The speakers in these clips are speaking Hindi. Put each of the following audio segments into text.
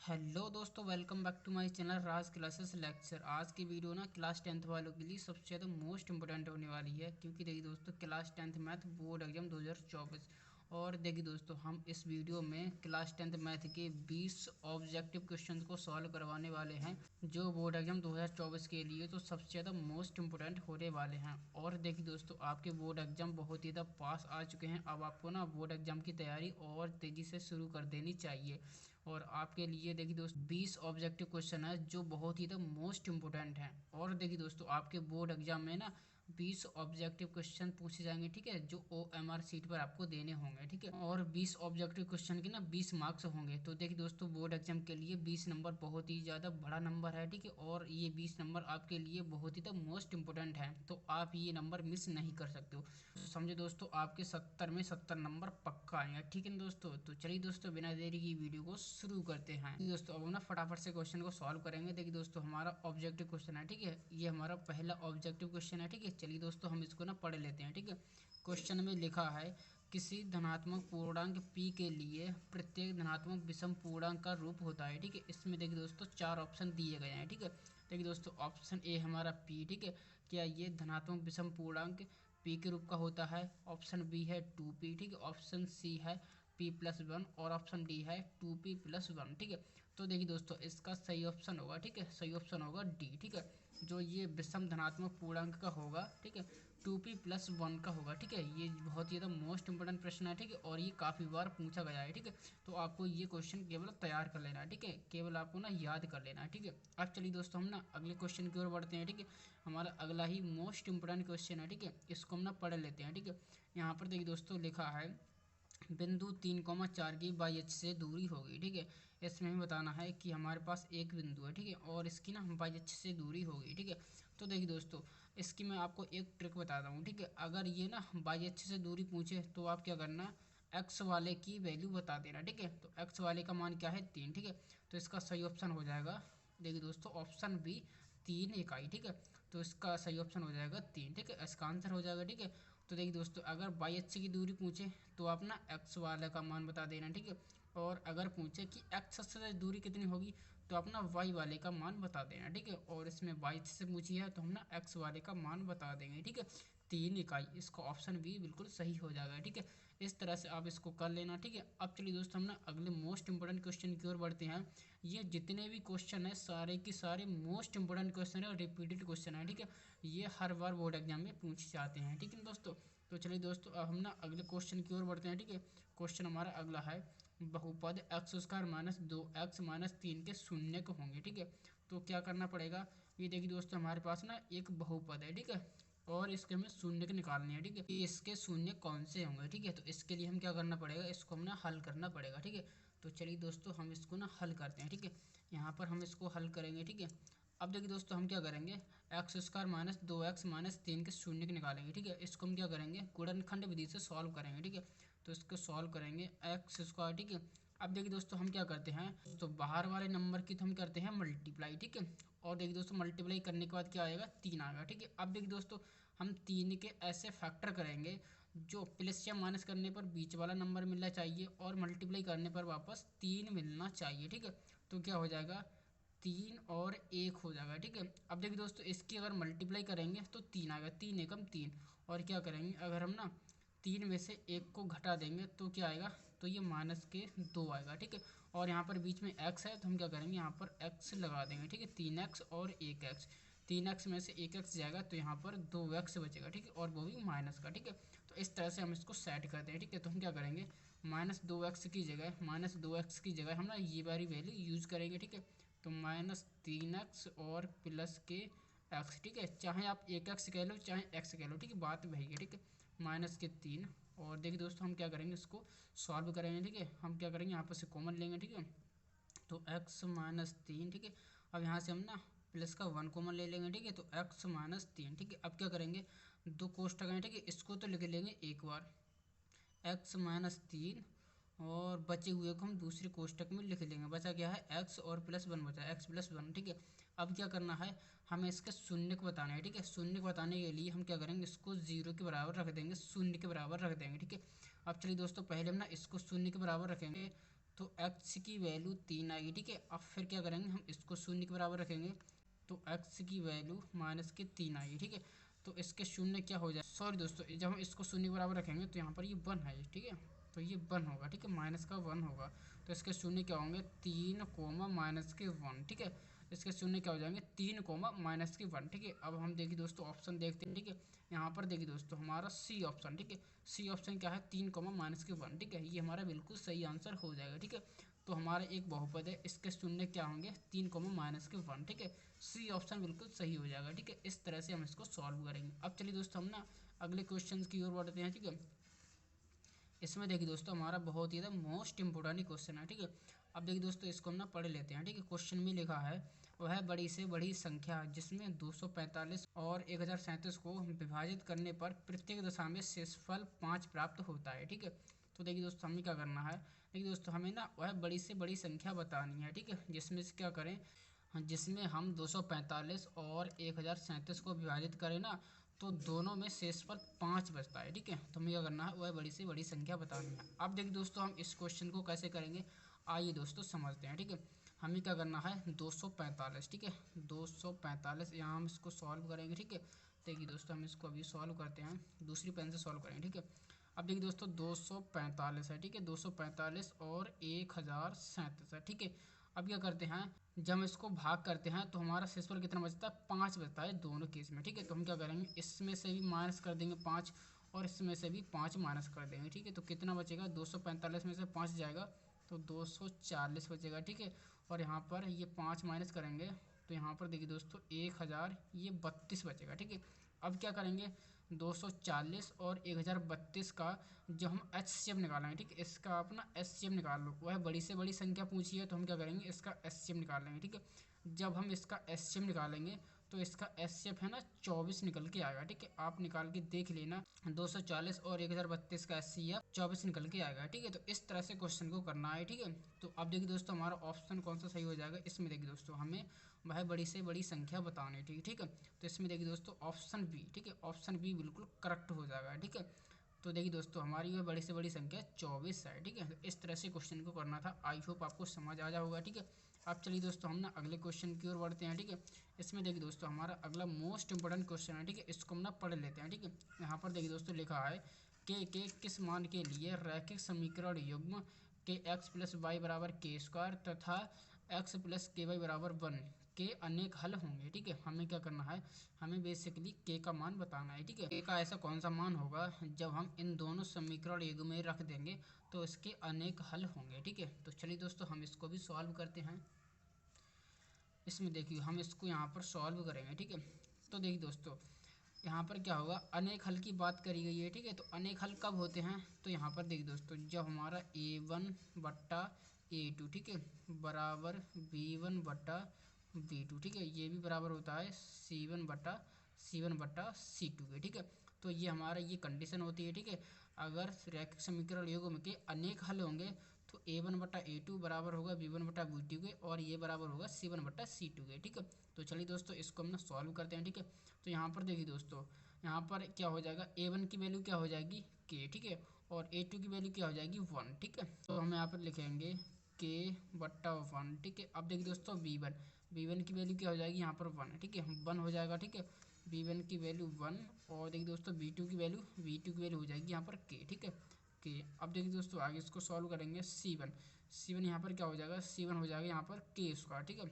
हेलो दोस्तों, welcome back to my channel Raj classes lecture. आज की वीडियो ना क्लास 10th वालों के लिए सबसे ज़्यादा मोस्ट इंपॉर्टेंट होने वाली है, क्योंकि देखिए दोस्तों class 10th math board exam 2024। और देखिए दोस्तों हम इस वीडियो में क्लास 10th मैथ के 20 ऑब्जेक्टिव क्वेश्चन को सॉल्व करवाने वाले हैं, जो बोर्ड एग्जाम 2024 के लिए तो सबसे ज़्यादा मोस्ट इंपॉर्टेंट होने वाले हैं। और देखिए दोस्तों आपके बोर्ड एग्जाम बहुत ही ज़्यादा पास आ चुके हैं। अब आपको ना बोर्ड एग्जाम की तैयारी और तेज़ी से शुरू कर देनी चाहिए। और आपके लिए देखिए दोस्तों 20 ऑब्जेक्टिव क्वेश्चन है जो बहुत ही द मोस्ट इंपॉर्टेंट हैं। और देखिए दोस्तों आपके बोर्ड एग्जाम में ना 20 ऑब्जेक्टिव क्वेश्चन पूछे जाएंगे, ठीक है, जो OMR सीट पर आपको देने होंगे, ठीक है। और 20 ऑब्जेक्टिव क्वेश्चन के ना 20 मार्क्स होंगे। तो देखिए दोस्तों बोर्ड एग्जाम के लिए 20 नंबर बहुत ही ज़्यादा बड़ा नंबर है, ठीक है। और ये 20 नंबर आपके लिए बहुत ही द मोस्ट इंपॉर्टेंट है, तो आप ये नंबर मिस नहीं कर सकते हो। तो समझे दोस्तों आपके 70 में 70 नंबर पक्का आएंगे, ठीक है दोस्तों। तो चलिए दोस्तों बिना देरी की वीडियो को शुरू करते हैं। दोस्तों अब हम ना फटाफट से क्वेश्चन को सॉल्व करेंगे। देखिए दोस्तों हमारा ऑब्जेक्टिव क्वेश्चन है, ठीक है, ये हमारा पहला ऑब्जेक्टिव क्वेश्चन है, ठीक है। चलिए दोस्तों हम इसको ना पढ़ लेते हैं, ठीक है। क्वेश्चन में लिखा है किसी धनात्मक पूर्णांक p के लिए प्रत्येक धनात्मक विषम पूर्णांक का रूप होता है, ठीक है। इसमें देखिए दोस्तों 4 ऑप्शन दिए गए हैं, ठीक है। देखिए दोस्तों ऑप्शन ए हमारा p, ठीक है, क्या ये धनात्मक विषम पूर्णांक p के रूप का होता है। ऑप्शन बी है 2p, ठीक है। ऑप्शन सी है p+1 और ऑप्शन डी है 2p+1, ठीक है। तो देखिए दोस्तों इसका सही ऑप्शन होगा, ठीक है, सही ऑप्शन होगा डी, ठीक है, जो ये विषम धनात्मक पूर्णांक का होगा, ठीक है, 2p+1 का होगा, ठीक है। ये बहुत ही ज़्यादा मोस्ट इंपोर्टेंट प्रश्न है, ठीक है, और ये काफ़ी बार पूछा गया है, ठीक है। तो आपको ये क्वेश्चन केवल तैयार कर लेना है, ठीक है, केवल आपको ना याद कर लेना है, ठीक है। अब चलिए दोस्तों हम ना अगले क्वेश्चन की ओर बढ़ते हैं, ठीक है। हमारा अगला ही मोस्ट इंपोर्टेंट क्वेश्चन है, ठीक है, इसको हम ना पढ़ लेते हैं, ठीक है। यहाँ पर देखिए दोस्तों लिखा है बिंदु 3,4 की बाई एच से दूरी होगी, ठीक है। इसमें हमें बताना है कि हमारे पास एक बिंदु है, ठीक है, और इसकी ना बाई एच से दूरी होगी, ठीक है। तो देखिए दोस्तों इसकी मैं आपको एक ट्रिक बताता हूँ, ठीक है। अगर ये ना बाई एच से दूरी पूछे तो आप क्या करना, एक्स वाले की वैल्यू बता देना, ठीक है। तो एक्स वाले का मान क्या है 3, ठीक है। तो इसका सही ऑप्शन हो जाएगा, देखिए दोस्तों ऑप्शन बी 3 इकाई, ठीक है। तो इसका सही ऑप्शन हो जाएगा 3, ठीक है, इसका आंसर हो जाएगा, ठीक है। तो देखिए दोस्तों अगर बाई एच की दूरी पूछे तो आप ना एक्स वाले का मान बता देना, ठीक है। और अगर पूछे कि एक्स से दूरी कितनी होगी तो आप ना वाई वाले का मान बता देना, ठीक है। और इसमें बाई एच से पूछी है तो हम ना एक्स वाले का मान बता देंगे, ठीक है, 3 इकाई। इसका ऑप्शन भी बिल्कुल सही हो जाएगा, ठीक है। इस तरह से आप इसको कर लेना, ठीक है। अब चलिए दोस्तों हम ना अगले मोस्ट इंपोर्टेंट क्वेश्चन की ओर बढ़ते हैं। ये जितने भी क्वेश्चन है सारे के सारे मोस्ट इंपोर्टेंट क्वेश्चन है और रिपीटेड क्वेश्चन है, ठीक है। ये हर बार बोर्ड एग्जाम में पूछे जाते हैं, ठीक है दोस्तों। तो चलिए दोस्तों अब हम ना अगले क्वेश्चन की ओर बढ़ते हैं, ठीक है। क्वेश्चन हमारा अगला है बहुपद x² - 2x - 3 के शून्य को होंगे, ठीक है। तो क्या करना पड़ेगा, ये देखिए दोस्तों हमारे पास ना एक बहुपद है, ठीक है, और इसके हमें शून्य के निकालने हैं, ठीक है। इसके शून्य कौन से होंगे, ठीक है। तो इसके लिए हम क्या करना पड़ेगा, इसको हम ना हल करना पड़ेगा, ठीक है। तो चलिए दोस्तों हम इसको ना हल करते हैं, ठीक है। यहाँ पर हम इसको हल करेंगे, ठीक है। अब देखिए दोस्तों हम क्या करेंगे, x² - 2x - 3 के शून्य के निकालेंगे, ठीक है। इसको हम क्या करेंगे गुणनखंड विधि से सॉल्व करेंगे, ठीक है। तो इसको सॉल्व करेंगे x², ठीक है। अब देखिए दोस्तों हम क्या करते हैं, तो बाहर वाले नंबर की तो हम करते हैं मल्टीप्लाई, ठीक है। और देखिए दोस्तों मल्टीप्लाई करने के बाद क्या आएगा 3 आएगा, ठीक है। अब देखिए दोस्तों हम 3 के ऐसे फैक्टर करेंगे जो प्लस या माइनस करने पर बीच वाला नंबर मिलना चाहिए और मल्टीप्लाई करने पर वापस 3 मिलना चाहिए, ठीक है। तो क्या हो जाएगा 3 और 1 हो जाएगा, ठीक है। अब देखिए दोस्तों इसकी अगर मल्टीप्लाई करेंगे तो 3 आएगा, 3 एकम 3। और क्या करेंगे अगर हम ना 3 में से 1 को घटा देंगे तो क्या आएगा, तो ये माइनस के 2 आएगा, ठीक है। और यहाँ पर बीच में x है तो हम क्या करेंगे यहाँ पर x लगा देंगे, ठीक है, 3x और 1x। 3x में से 1x जाएगा तो यहाँ पर 2x बचेगा, ठीक है, और वो भी माइनस का, ठीक है। तो इस तरह से हम इसको सेट करते हैं, ठीक है। तो हम क्या करेंगे -2x की जगह -2x की जगह हम ना ये वाली वैल्यू यूज़ करेंगे, ठीक है। तो -3x और प्लस के x, ठीक है, चाहे आप 1x कह लो चाहे x कह लो, ठीक है, बात वही है, ठीक है, -3। और देखिए दोस्तों हम क्या करेंगे इसको सॉल्व करेंगे, ठीक है। हम क्या करेंगे यहाँ पर से कॉमन लेंगे, ठीक है। तो x - 3, ठीक है। अब यहाँ से हम ना प्लस का 1 कॉमन ले लेंगे, ठीक है। तो x - 3, ठीक है। अब क्या करेंगे दो कोष्टक हैं, ठीक है, इसको तो लिख लेंगे एक बार x - 3 और बचे हुए को हम दूसरे कोष्टक में लिख लेंगे। बचा क्या है x और +1 बचा x+1, ठीक है। अब क्या करना है हमें इसके शून्य को बताना है, ठीक है। शून्य को बताने के लिए हम क्या करेंगे इसको 0 के बराबर रख देंगे, शून्य के बराबर रख देंगे, ठीक है। अब चलिए दोस्तों पहले हम ना इसको शून्य के बराबर रखेंगे तो x की वैल्यू 3 आएगी। ठीक है, अब फिर क्या करेंगे, हम इसको शून्य के बराबर रखेंगे तो x की वैल्यू माइनस के 3 आएगी। ठीक है, तो इसके शून्य क्या हो जाए, सॉरी दोस्तों, जब हम इसको शून्य के बराबर रखेंगे तो यहाँ पर ये 1 है। ठीक है, तो ये 1 होगा। ठीक है, माइनस का 1 होगा, तो इसके शून्य क्या होंगे, 3 कोमा माइनस के 1। ठीक है, इसके शून्य क्या हो जाएंगे, 3 कोमा माइनस के 1। ठीक है, अब हम देखिए दोस्तों ऑप्शन देखते हैं। ठीक है, यहाँ पर देखिए दोस्तों हमारा सी ऑप्शन। ठीक है, सी ऑप्शन क्या है, 3 कोमा माइनस के 1। ठीक है, ये हमारा बिल्कुल सही आंसर हो जाएगा। ठीक है, तो हमारा एक बहुपद है, इसके शून्य क्या होंगे, 3 कोमा माइनस के 1। ठीक है, सी ऑप्शन बिल्कुल सही हो जाएगा। ठीक है, इस तरह से हम इसको सॉल्व करेंगे। अब चलिए दोस्तों हम ना अगले क्वेश्चन की ओर बढ़ते हैं। ठीक है, इसमें देखिए दोस्तों हमारा बहुत ही मोस्ट इंपोर्टेंट क्वेश्चन है। ठीक है, अब देखिए दोस्तों इसको हम ना पढ़ लेते हैं। ठीक है, क्वेश्चन में लिखा है वह बड़ी से बड़ी संख्या जिसमें 245 और 1037 को विभाजित करने पर प्रत्येक दशा में शेषफल 5 प्राप्त होता है। ठीक है, तो देखिए दोस्तों हमें क्या करना है, देखिए दोस्तों हमें ना वह बड़ी से बड़ी संख्या बतानी है। ठीक है, जिसमें से क्या करें, हाँ, जिसमें हम 245 और 1037 को विभाजित करें ना, तो दोनों में शेषफल 5 बचता है। ठीक है, तो हमें क्या करना है, वह बड़ी से बड़ी संख्या बतानी है। अब देखिए दोस्तों हम इस क्वेश्चन को कैसे करेंगे, आइए दोस्तों समझते हैं। ठीक है, हमें क्या करना है, 245। ठीक है, 245 यहाँ हम इसको सॉल्व करेंगे। ठीक है, देखिए दोस्तों हम इसको अभी सॉल्व करते हैं, दूसरी पेन से सॉल्व करेंगे। ठीक है, अब देखिए दोस्तों 245 है। ठीक है, 245 और 1037 है। ठीक है, अब क्या करते हैं, जब हम इसको भाग करते हैं तो हमारा शेषफल कितना बचता है, 5 बचता है दोनों केस में। ठीक है, तो हम क्या करेंगे, इसमें से भी माइनस कर देंगे 5 और इसमें से भी 5 माइनस कर देंगे। ठीक है, तो कितना बचेगा, 245 में से 5 जाएगा तो 240 बचेगा। ठीक है, और यहाँ पर ये 5 माइनस करेंगे तो यहाँ पर देखिए दोस्तों 1000 ये 32 बचेगा। ठीक है, अब क्या करेंगे, 240 और 1032 का जो हम एचसीएफ निकालेंगे। ठीक है, इसका आप ना एचसीएफ निकाल लो, वह बड़ी से बड़ी संख्या पूछी है तो हम क्या करेंगे, इसका एचसीएफ निकाल लेंगे। ठीक है, जब हम इसका एचसीएफ निकालेंगे तो इसका एचसीएफ है ना 24 निकल के आएगा। ठीक है, आप निकाल के देख लेना, 240 और 1032 का एचसीएफ 24 निकल के आएगा। ठीक है, तो इस तरह से क्वेश्चन को करना है। ठीक है, तो अब देखिए दोस्तों हमारा ऑप्शन कौन सा सही हो जाएगा, इसमें देखिए दोस्तों हमें वह बड़ी से बड़ी संख्या बतानी है। ठीक है, तो इसमें देखिए दोस्तों ऑप्शन बी। ठीक है, ऑप्शन बी बिल्कुल करेक्ट हो जाएगा। ठीक है, तो देखिए दोस्तों हमारी वह बड़ी से बड़ी संख्या 24 है। ठीक है, तो इस तरह से क्वेश्चन को करना था। आई होप आपको समझ आ जाएगा। ठीक है, अब चलिए दोस्तों हम ना अगले क्वेश्चन की ओर बढ़ते हैं। ठीक है, इसमें देखिए दोस्तों हमारा अगला मोस्ट इंपोर्टेंट क्वेश्चन है। ठीक है, इसको हम ना पढ़ लेते हैं। ठीक है, यहाँ पर देखिए दोस्तों लिखा है के किस मान के लिए रैखिक समीकरण युग्म के एक्स प्लस वाई बराबर के स्क्वायर तथा एक्स प्लस के वाई बराबर 1 के अनेक हल होंगे। ठीक है, हमें क्या करना है, हमें बेसिकली के का मान बताना है। ठीक है, के का ऐसा कौन सा मान होगा जब हम इन दोनों समीकरण युग्म में रख देंगे तो इसके अनेक हल होंगे। ठीक है, तो चलिए दोस्तों हम इसको भी सॉल्व करते हैं। इसमें देखिए हम इसको यहाँ पर सॉल्व करेंगे। ठीक है, तो देखिए दोस्तों यहाँ पर क्या होगा, अनेक हल की बात करी गई है। ठीक है, तो अनेक हल कब होते हैं, तो यहाँ पर देखिए दोस्तों जब हमारा a1 बट्टा a2 ठीक है बराबर b1 बट्टा b2। ठीक है, ये भी बराबर होता है c1 बट्टा c2 के। ठीक है, तो ये हमारा ये कंडीशन होती है। ठीक है, अगर रैखिक समीकरण युग्म के अनेक हल होंगे तो a1 बट्टा a2 बराबर होगा b1 बट्टा b2 के और ये बराबर होगा c1 बट्टा c2 के। ठीक है, तो चलिए दोस्तों इसको हम ना सॉल्व करते हैं। ठीक है, तो यहाँ पर देखिए दोस्तों यहाँ पर क्या हो जाएगा, a1 की वैल्यू क्या हो जाएगी k। ठीक है, और a2 की वैल्यू क्या हो जाएगी 1। ठीक है, तो हम यहाँ पर लिखेंगे k बट्टा 1। ठीक है, अब देखिए दोस्तों b1 की वैल्यू क्या हो जाएगी यहाँ पर 1। ठीक है, 1 हो जाएगा। ठीक है, b1 की वैल्यू 1 और देखिए दोस्तों b2 की वैल्यू हो जाएगी यहाँ पर k। ठीक है, k। अब देखिए दोस्तों आगे इसको सॉल्व करेंगे, c1 यहाँ पर क्या हो जाएगा, c1 हो जाएगा यहाँ पर k स्क्वायर। ठीक है,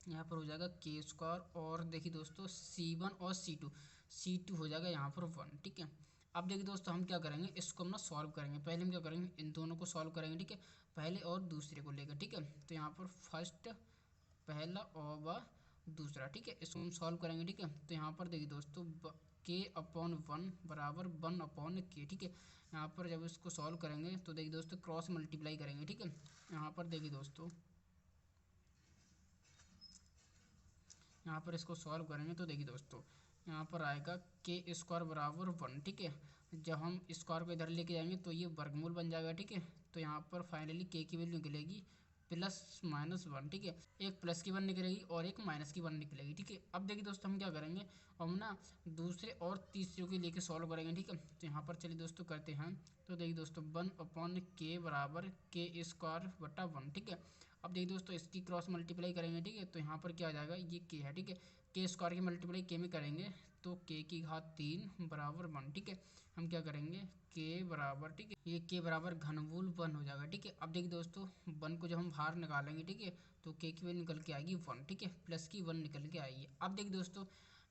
यहाँ पर हो जाएगा के स्क्वायर और देखिए दोस्तों c1 और c2 हो जाएगा यहाँ पर 1। ठीक है, अब देखिए दोस्तों हम क्या करेंगे, इसको हम ना सॉल्व करेंगे। पहले हम क्या करेंगे, इन दोनों को सॉल्व करेंगे। ठीक है, पहले और दूसरे को लेकर। ठीक है, तो यहाँ पर फर्स्ट पहला और व दूसरा। ठीक है, इसको हम सॉल्व करेंगे। ठीक है, तो यहाँ पर देखिए दोस्तों के अपॉन 1 बराबर 1 अपॉन के। ठीक है, यहाँ पर जब इसको सॉल्व करेंगे तो देखिए दोस्तों क्रॉस मल्टीप्लाई करेंगे। ठीक है, यहाँ पर देखिए दोस्तों यहाँ पर इसको सॉल्व करेंगे तो देखिए दोस्तों यहाँ पर आएगा के स्क्वायर बराबर 1। ठीक है, जब हम स्क्वायर को इधर लेके जाएंगे तो ये वर्गमूल बन जाएगा। ठीक है, तो यहाँ पर फाइनली के की वैल्यू निकलेगी प्लस माइनस वन, ठीक है। एक प्लस की वन निकलेगी और एक माइनस की वन निकलेगी, ठीक है। अब देखिए दोस्तों हम क्या करेंगे, हम ना दूसरे और तीसरे के लेके सॉल्व करेंगे, ठीक है। तो यहाँ पर चलिए दोस्तों करते हैं। तो देखिए दोस्तों 1/k बराबर k² बटा 1, ठीक है। अब देखिए दोस्तों इसकी क्रॉस मल्टीप्लाई करेंगे, ठीक है। तो यहाँ पर क्या आ जाएगा, ये k है, ठीक है। k² की मल्टीप्लाई k में करेंगे तो k³ बराबर 1, ठीक है। हम क्या करेंगे k बराबर, ठीक है, ये k बराबर घनमूल 1 हो जाएगा, ठीक है। अब देखिए दोस्तों 1 को जब हम बाहर निकालेंगे, ठीक है, तो k की वैल्यू निकल के आएगी 1, ठीक है, प्लस की 1 निकल के आएगी। अब देखिए दोस्तों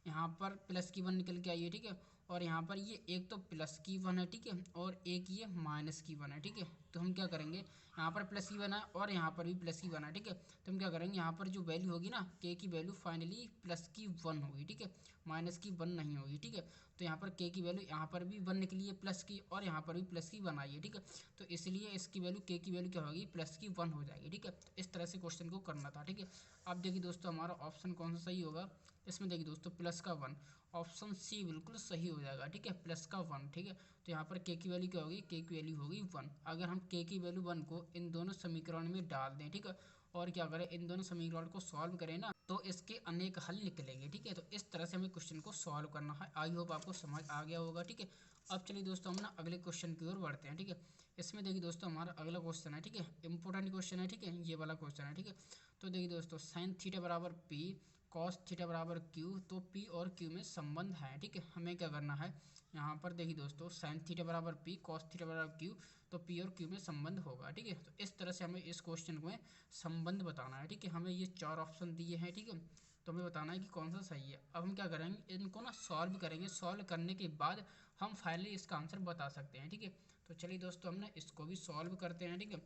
यहाँ पर प्लस की 1 निकल के आई है, ठीक है। और यहाँ पर ये एक तो प्लस की 1 है, ठीक है, और एक ये माइनस की 1 है, ठीक है। तो हम क्या करेंगे, यहाँ पर प्लस की 1 है और यहाँ पर भी प्लस की 1 है, ठीक है। तो हम क्या करेंगे, यहाँ पर जो वैल्यू होगी ना k की वैल्यू फाइनली प्लस की 1 होगी, ठीक है, माइनस की 1 नहीं होगी, ठीक है। तो यहाँ पर k की वैल्यू यहाँ पर भी 1 निकली है प्लस की, और यहाँ पर भी प्लस की 1 आई है, ठीक है। तो इसलिए इसकी वैल्यू k की वैल्यू क्या होगी, प्लस की 1 हो जाएगी, ठीक है। तो इस तरह से क्वेश्चन को करना था, ठीक है। अब देखिए दोस्तों हमारा ऑप्शन कौन सा सही होगा, इसमें देखिए दोस्तों प्लस का 1, ऑप्शन सी बिल्कुल सही हो जाएगा, ठीक है, प्लस का 1, ठीक है। तो यहाँ पर k की वैल्यू क्या होगी, k की वैल्यू होगी 1। अगर हम k की वैल्यू 1 को इन दोनों समीकरण में डाल दें, ठीक है, और क्या करें, इन दोनों समीकरण को सॉल्व करें ना, तो इसके अनेक हल निकलेंगे, ठीक है। तो इस तरह से हमें क्वेश्चन को सॉल्व करना है। आई होप आपको समझ आ गया होगा, ठीक है। अब चलिए दोस्तों हम ना अगले क्वेश्चन की ओर बढ़ते हैं, ठीक है। इसमें देखिए दोस्तों हमारा अगला क्वेश्चन है, ठीक है, इंपॉर्टेंट क्वेश्चन है, ठीक है, ये वाला क्वेश्चन है, ठीक है। तो देखिए दोस्तों साइन थीटा बराबर p, कॉस थीटा बराबर q, तो p और q में संबंध है, ठीक है। हमें क्या करना है, यहाँ पर देखिए दोस्तों साइन थीटा बराबर p, कॉस थीटा बराबर q, तो p और q में संबंध होगा, ठीक है। तो इस तरह से हमें इस क्वेश्चन में संबंध बताना है, ठीक है। हमें ये 4 ऑप्शन दिए हैं, ठीक है, तो हमें बताना है कि कौन सा सही है। अब हम क्या करेंगे, इनको ना सॉल्व करेंगे, सॉल्व करने के बाद हम फाइनली इसका आंसर बता सकते हैं, ठीक है। तो चलिए दोस्तों हम ना इसको भी सॉल्व करते हैं, ठीक है।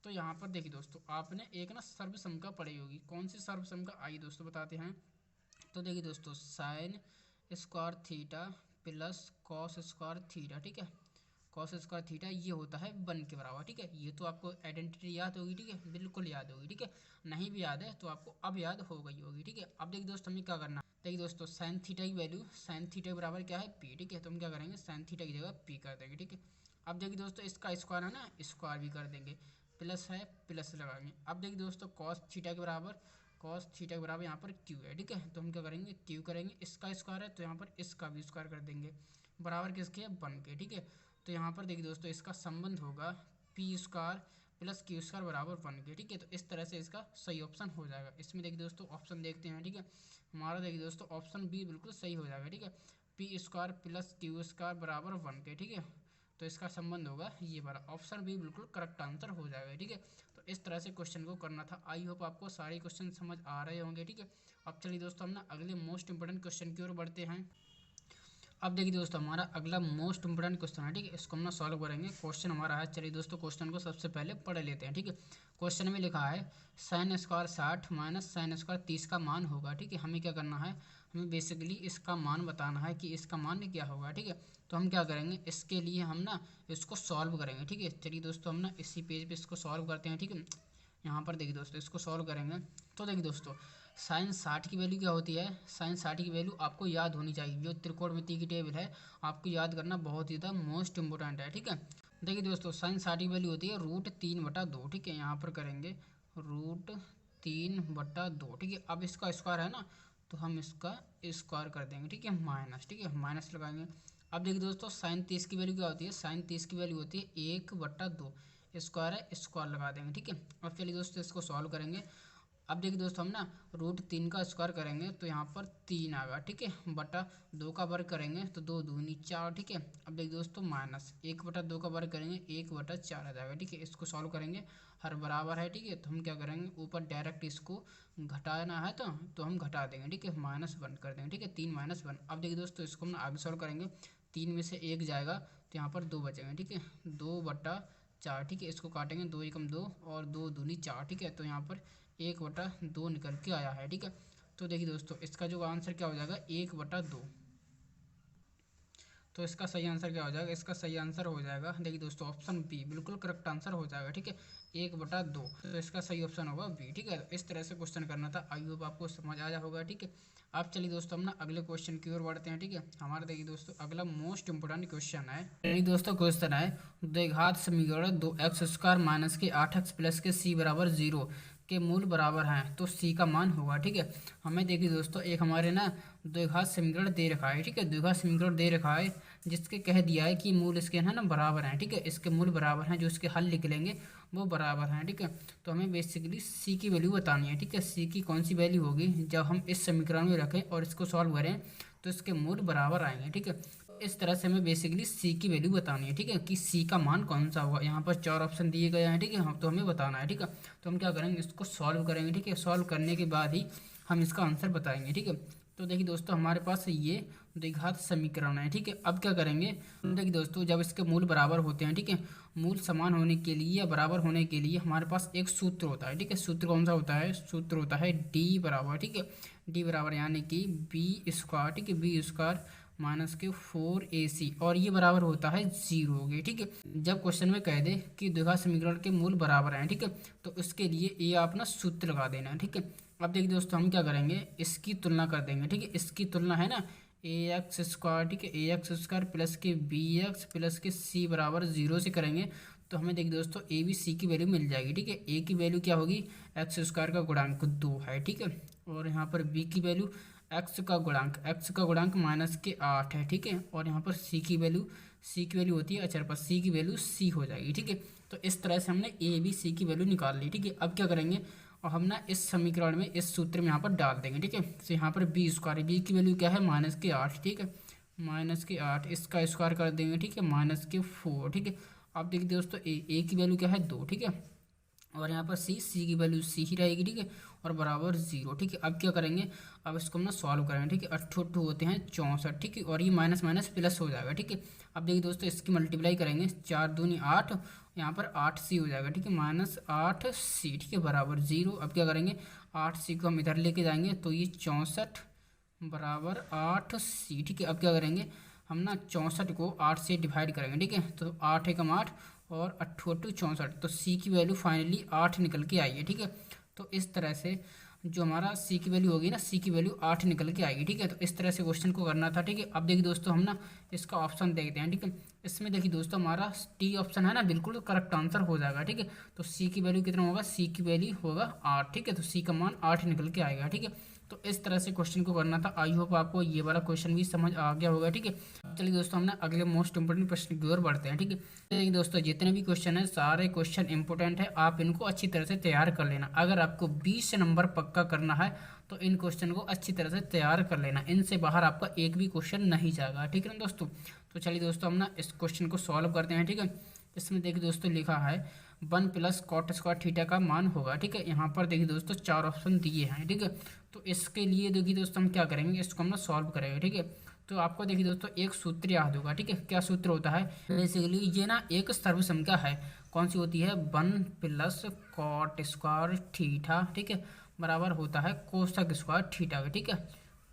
तो यहाँ पर देखिए दोस्तों आपने एक ना सर्वसम पढ़ी होगी, कौन सी सर्वसम आइए दोस्तों बताते हैं। तो देखिए दोस्तों sine square theta plus cos square theta, ठीक है, कॉस स्क्वायर थीटा ये होता है 1 के बराबर, ठीक है। ये तो आपको आइडेंटिटी याद होगी, ठीक है, बिल्कुल याद होगी, ठीक है। नहीं भी याद है तो आपको अब याद हो गई होगी, ठीक है। अब देखिए दोस्तों हमें क्या करना है, देखिए दोस्तों साइन थीटा की वैल्यू, साइन थीटा के बराबर क्या है p, ठीक है। तो हम क्या करेंगे, साइन थीटा की जगह p कर देंगे, ठीक है। अब देखिए दोस्तों इसका स्क्वायर है ना, स्क्वायर भी कर देंगे, प्लस है प्लस लगाएंगे। अब देखिए दोस्तों कॉस थीटा के बराबर, कॉस थीटा के बराबर यहाँ पर q है, ठीक है। तो हम क्या करेंगे, q करेंगे, इसका स्क्वायर है तो यहाँ पर इसका भी स्क्वायर कर देंगे, बराबर किसके है 1 के, ठीक है। तो यहाँ पर देखिए दोस्तों इसका संबंध होगा p² प्लस q² बराबर 1 के, ठीक है। तो इस तरह से इसका सही ऑप्शन हो जाएगा। इसमें देखिए दोस्तों ऑप्शन देखते हैं, ठीक है। हमारा देखिए दोस्तों ऑप्शन बी बिल्कुल सही हो जाएगा, ठीक है, p² प्लस q² बराबर 1 के, ठीक है। तो इसका संबंध होगा ये वाला, ऑप्शन बी बिल्कुल करेक्ट आंसर हो जाएगा, ठीक है। तो इस तरह से क्वेश्चन को करना था। आई होप आपको सारे क्वेश्चन समझ आ रहे होंगे, ठीक है। अब चलिए दोस्तों हम ना अगले मोस्ट इंपोर्टेंट क्वेश्चन की ओर बढ़ते हैं। अब देखिए दोस्तों हमारा अगला मोस्ट इंपोर्टेंट क्वेश्चन है, ठीक है, इसको हम ना सॉल्व करेंगे। क्वेश्चन हमारा है, चलिए दोस्तों क्वेश्चन को सबसे पहले पढ़ लेते हैं, ठीक है। क्वेश्चन में लिखा है sine square 60 minus sine square 30 का मान होगा, ठीक है। हमें क्या करना है, हमें बेसिकली इसका मान बताना है कि इसका मान क्या होगा, ठीक है। तो हम क्या करेंगे, इसके लिए हम ना इसको सॉल्व करेंगे, ठीक है। चलिए दोस्तों हम ना इसी पेज पे इसको सॉल्व करते हैं, ठीक है। यहाँ पर देखिए दोस्तों इसको सॉल्व करेंगे। तो देखिए दोस्तों साइन 60 की वैल्यू क्या होती है, साइन 60 की वैल्यू आपको याद होनी चाहिए, जो त्रिकोणमिति की टेबल है आपको याद करना बहुत ही ज़्यादा मोस्ट इंपोर्टेंट है, ठीक है। देखिए दोस्तों साइन 60 की वैल्यू होती है √3/2, ठीक है। यहाँ पर करेंगे √3/2, ठीक है। अब इसका स्क्वायर है ना, तो हम इसका स्क्वायर कर देंगे, ठीक है, माइनस, ठीक है, माइनस लगाएंगे। अब देखिए दोस्तों साइन 30 की वैल्यू क्या होती है, साइन 30 की वैल्यू होती है 1/2, स्क्वायर है, स्क्वायर लगा देंगे, ठीक है। अब चलिए दोस्तों इसको सॉल्व करेंगे। अब देखिए दोस्तों हम ना √3 का स्क्वायर करेंगे तो यहाँ पर 3 आएगा, ठीक है, बटा 2 का वर्ग करेंगे तो 2 दूनी 4, ठीक है। अब देखिए दोस्तों माइनस 1/2 का वर्ग करेंगे 1/4 आ जाएगा, ठीक है। इसको सॉल्व करेंगे, हर बराबर है, ठीक है। तो हम क्या करेंगे, ऊपर डायरेक्ट इसको घटाना है तो हम घटा देंगे, ठीक है, -1 कर देंगे, ठीक है, 3 - 1। अब देखिए दोस्तों इसको हम आगे सॉल्व करेंगे, 3 में से 1 जाएगा तो यहाँ पर 2 बचेंगे, ठीक है, 2/4, ठीक है। इसको काटेंगे, 2 एकम 2 और 2 दूनी 4, ठीक है। तो यहाँ पर 1/2 निकल के आया है, ठीक है। तो देखिए दोस्तों इसका जो आंसर क्या हो जाएगा, 1/2। तो इसका सही आंसर क्या हो जाएगा, इसका सही आंसर हो जाएगा, देखिए दोस्तों ऑप्शन बी बिल्कुल करेक्ट आंसर हो जाएगा, ठीक है, 1/2। तो इसका सही ऑप्शन होगा बी। ठीक है, तो इस तरह से क्वेश्चन करना था। आई होप आपको समझ आया होगा। ठीक है, अब चलिए दोस्तों हम ना अगले क्वेश्चन की ओर बढ़ते हैं। ठीक है, हमारा देखिए दोस्तों अगला मोस्ट इंपोर्टेंट क्वेश्चन है। चलिए दोस्तों क्वेश्चन है, द्विघात समीकरण 2x² माइनस के 8x प्लस के c बराबर 0 के मूल बराबर हैं तो c का मान होगा। ठीक है, हमें देखिए दोस्तों एक हमारे ना द्विघात समीकरण दे रखा है। ठीक है, द्विघात समीकरण दे रखा है जिसके कह दिया है कि मूल इसके है ना बराबर हैं। ठीक है, इसके मूल बराबर हैं, जो इसके हल निकलेंगे वो बराबर हैं। ठीक है, तो हमें बेसिकली सी की वैल्यू बतानी है। ठीक है, सी की कौन सी वैल्यू होगी जब हम इस समीकरण में रखें और इसको सॉल्व करें तो इसके मूल बराबर आएंगे। ठीक है, इस तरह से हमें बेसिकली सी की वैल्यू बतानी है। ठीक है, कि सी का मान कौन सा होगा। यहाँ पर 4 ऑप्शन दिए गए हैं। ठीक है, हम तो हमें बताना है। ठीक है, तो हम क्या करेंगे, इसको सॉल्व करेंगे। ठीक है, सॉल्व करने के बाद ही हम इसका आंसर बताएंगे। ठीक है, तो देखिए दोस्तों हमारे पास ये द्विघात समीकरण है। ठीक है, अब क्या करेंगे, देखिए दोस्तों जब इसके मूल बराबर होते हैं, ठीक है, मूल समान होने के लिए या बराबर होने के लिए हमारे पास एक सूत्र होता है। ठीक है, सूत्र कौन सा होता है, सूत्र होता है डी बराबर। ठीक है, डी बराबर यानी कि बी स्क्वायर। ठीक है, बी स्क्वायर माइनस के 4ac और ये बराबर होता है 0 के। ठीक है, जब क्वेश्चन में कह दे कि द्विघात समीकरण के मूल बराबर हैं, ठीक है, तो उसके लिए ये आप ना सूत्र लगा देना है। ठीक है, अब देखिए दोस्तों हम क्या करेंगे, इसकी तुलना कर देंगे। ठीक है, इसकी तुलना है ना ax²। ठीक है, ax² प्लस के bx प्लस के c बराबर 0 से करेंगे तो हमें देखिए दोस्तों ए बी सी की वैल्यू मिल जाएगी। ठीक है, ए की वैल्यू क्या होगी, x² का गुणांक 2 है। ठीक है, और यहाँ पर बी की वैल्यू x का गुणांक माइनस के 8 है। ठीक है, और यहाँ पर c की वैल्यू होती है अचर पर, c की वैल्यू c हो जाएगी। ठीक है, तो इस तरह से हमने ए बी सी की वैल्यू निकाल ली। ठीक है, अब क्या करेंगे, और हम ना इस समीकरण में इस सूत्र में यहाँ पर डाल देंगे। ठीक है, तो यहाँ पर बी² बी की वैल्यू क्या है, माइनस के 8। ठीक है, माइनस के 8, इसका स्क्वायर कर देंगे। ठीक है, माइनस के 4। ठीक है, अब देखिए दोस्तों ए की वैल्यू क्या है 2। ठीक है, और यहाँ पर सी की वैल्यू सी ही रहेगी। ठीक है, और बराबर 0। ठीक है, अब क्या करेंगे, अब इसको हम ना सॉल्व करेंगे। ठीक है, 8 होते हैं 64। ठीक है, और ये माइनस माइनस प्लस हो जाएगा। ठीक है, अब देखिए दोस्तों इसकी मल्टीप्लाई करेंगे, 4 दूनी 8, यहाँ पर 8c हो जाएगा। ठीक है, माइनस 8c। ठीक है, बराबर 0। अब क्या करेंगे, 8c को हम इधर लेके जाएंगे तो ये 64 बराबर 8c। ठीक है, अब क्या करेंगे, हम ना 64 को 8 से डिवाइड करेंगे। ठीक है, तो 8 एकम 8 और 8 64, तो सी की वैल्यू फाइनली 8 निकल के आई है। ठीक है, तो इस तरह से जो हमारा सी की वैल्यू होगी ना, सी की वैल्यू 8 निकल के आएगी। ठीक है, तो इस तरह से क्वेश्चन को करना था। ठीक है, अब देखिए दोस्तों हम ना इसका ऑप्शन देखते हैं। ठीक है, इसमें देखिए दोस्तों हमारा टी ऑप्शन है ना, बिल्कुल करेक्ट आंसर हो जाएगा। ठीक है, तो सी की वैल्यू कितना होगा, सी की वैल्यू होगा 8। ठीक है, तो सी का मान 8 निकल के आएगा। ठीक है, तो इस तरह से क्वेश्चन को करना था। आई होप आपको ये वाला क्वेश्चन भी समझ आ गया होगा। ठीक है, चलिए दोस्तों हम ना अगले मोस्ट इंपोर्टेंट प्रश्न की ओर बढ़ते हैं। ठीक है, देखिए दोस्तों जितने भी क्वेश्चन है सारे क्वेश्चन इंपोर्टेंट है, आप इनको अच्छी तरह से तैयार कर लेना। अगर आपको 20 नंबर पक्का करना है तो इन क्वेश्चन को अच्छी तरह से तैयार कर लेना, इनसे बाहर आपका एक भी क्वेश्चन नहीं जाएगा। ठीक है ना दोस्तों, तो चलिए दोस्तों हम ना इस क्वेश्चन को सॉल्व करते हैं। ठीक है, इसमें देखिए दोस्तों लिखा है 1 प्लस कॉट स्क्वायर थीटा का मान होगा। ठीक है, यहाँ पर देखिए दोस्तों 4 ऑप्शन दिए हैं। ठीक है, तो इसके लिए देखिए दोस्तों हम क्या करेंगे, इसको हम ना सॉल्व करेंगे। ठीक है, तो आपको देखिए दोस्तों एक सूत्र याद होगा। ठीक है, क्या सूत्र होता है, बेसिकली ये ना एक सर्वसंख्या है, कौन सी होती है, 1 प्लस कॉट स्क्वायर थीटा। ठीक है, बराबर होता है कोसेक स्क्वायर थीटा का। ठीक है,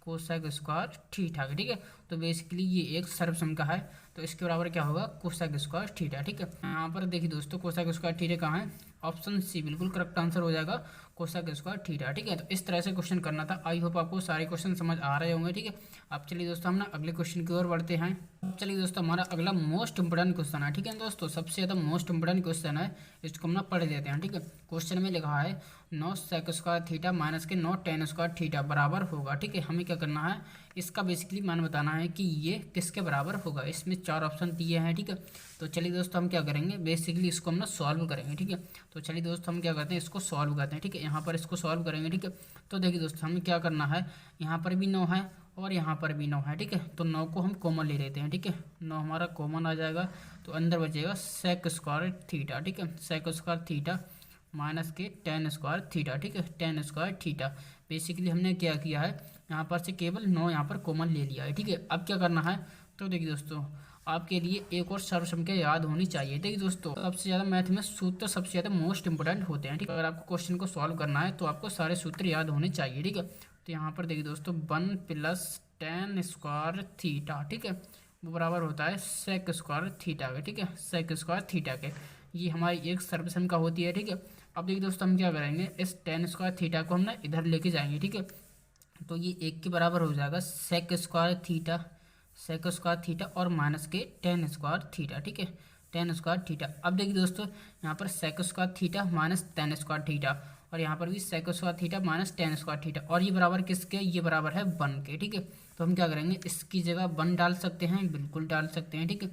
कोसेक स्क्वायर थीटा का। ठीक है, तो बेसिकली ये एक सर्वसंख्या है, तो इसके बराबर क्या होगा, कोसेक स्क्वायर थीटा। ठीक है, यहाँ पर देखिए दोस्तों कोसेक स्क्वायर थीटा कहाँ है, ऑप्शन सी बिल्कुल करेक्ट आंसर हो जाएगा, कोसेक स्क्वायर थीटा। ठीक है, तो इस तरह से क्वेश्चन करना था। आई होप आपको सारे क्वेश्चन समझ आ रहे होंगे। ठीक है, अब चलिए दोस्तों हम ना अगले क्वेश्चन की ओर बढ़ते हैं। चलिए दोस्तों हमारा अगला मोस्ट इंपोर्टेंट क्वेश्चन है। ठीक है दोस्तों, सबसे ज़्यादा मोस्ट इंपोर्टेंट क्वेश्चन है, इसको हम ना पढ़ लेते हैं। ठीक है, क्वेश्चन में लिखा है 9 सेक स्क्वायर थीटा माइनस के 9 टेन स्क्वायर थीटा बराबर होगा। ठीक है, हमें क्या करना है, इसका बेसिकली मान बताना है कि ये किसके बराबर होगा। इसमें 4 ऑप्शन दिए हैं। ठीक है, तो चलिए दोस्तों हम क्या करेंगे, बेसिकली इसको हम ना सॉल्व करेंगे। ठीक है, तो चलिए दोस्तों हम क्या करते हैं, इसको सॉल्व करते हैं। ठीक है, यहाँ पर इसको सॉल्व करेंगे। ठीक है, तो देखिए दोस्तों हमें क्या करना है, यहाँ पर भी 9 है और यहाँ पर भी 9 है। ठीक है, तो 9 को हम कॉमन ले लेते हैं। ठीक है, 9 हमारा कॉमन आ जाएगा, तो अंदर बचेगा सेक स्क्वायर थीटा। ठीक है, सेक स्क्वायर थीटा माइनस के टेन स्क्वायर थीटा। ठीक है, टेन स्क्वायर थीटा। बेसिकली हमने क्या किया है, यहाँ पर से केवल 9 यहाँ पर कॉमन ले लिया है। ठीक है, अब क्या करना है, तो देखिए दोस्तों आपके लिए एक और सर्वसंख्या याद होनी चाहिए। देखिए दोस्तों सबसे ज़्यादा मैथ में सूत्र सबसे ज़्यादा मोस्ट इंपोर्टेंट होते हैं। ठीक है, अगर आपको क्वेश्चन को सॉल्व करना है तो आपको सारे सूत्र याद होने चाहिए। ठीक है, तो यहाँ पर देखिए दोस्तों 1 प्लस टेन स्क्वायर थीटा। ठीक है, वो बराबर होता है सेक स्क्वायर थीटा के। ठीक है, सेक स्क्वायर थीटा के। ये हमारी एक सर्वसम का होती है, ठीक है। अब देखिए दोस्तों हम क्या करेंगे, इस tan स्क्वायर थीटा को हम ना इधर लेके जाएंगे, ठीक है। तो ये 1 के बराबर हो जाएगा सेक स्क्वायर थीटा और माइनस के tan स्क्वायर थीटा, ठीक है, tan स्क्वायर थीटा। अब देखिए दोस्तों यहाँ पर sec square theta minus tan square theta, और यहाँ पर भी sec square theta minus tan square theta, और ये बराबर किसके, ये बराबर है 1 के, ठीक है। तो हम क्या करेंगे, इसकी जगह 1 डाल सकते हैं, बिल्कुल डाल सकते हैं, ठीक है।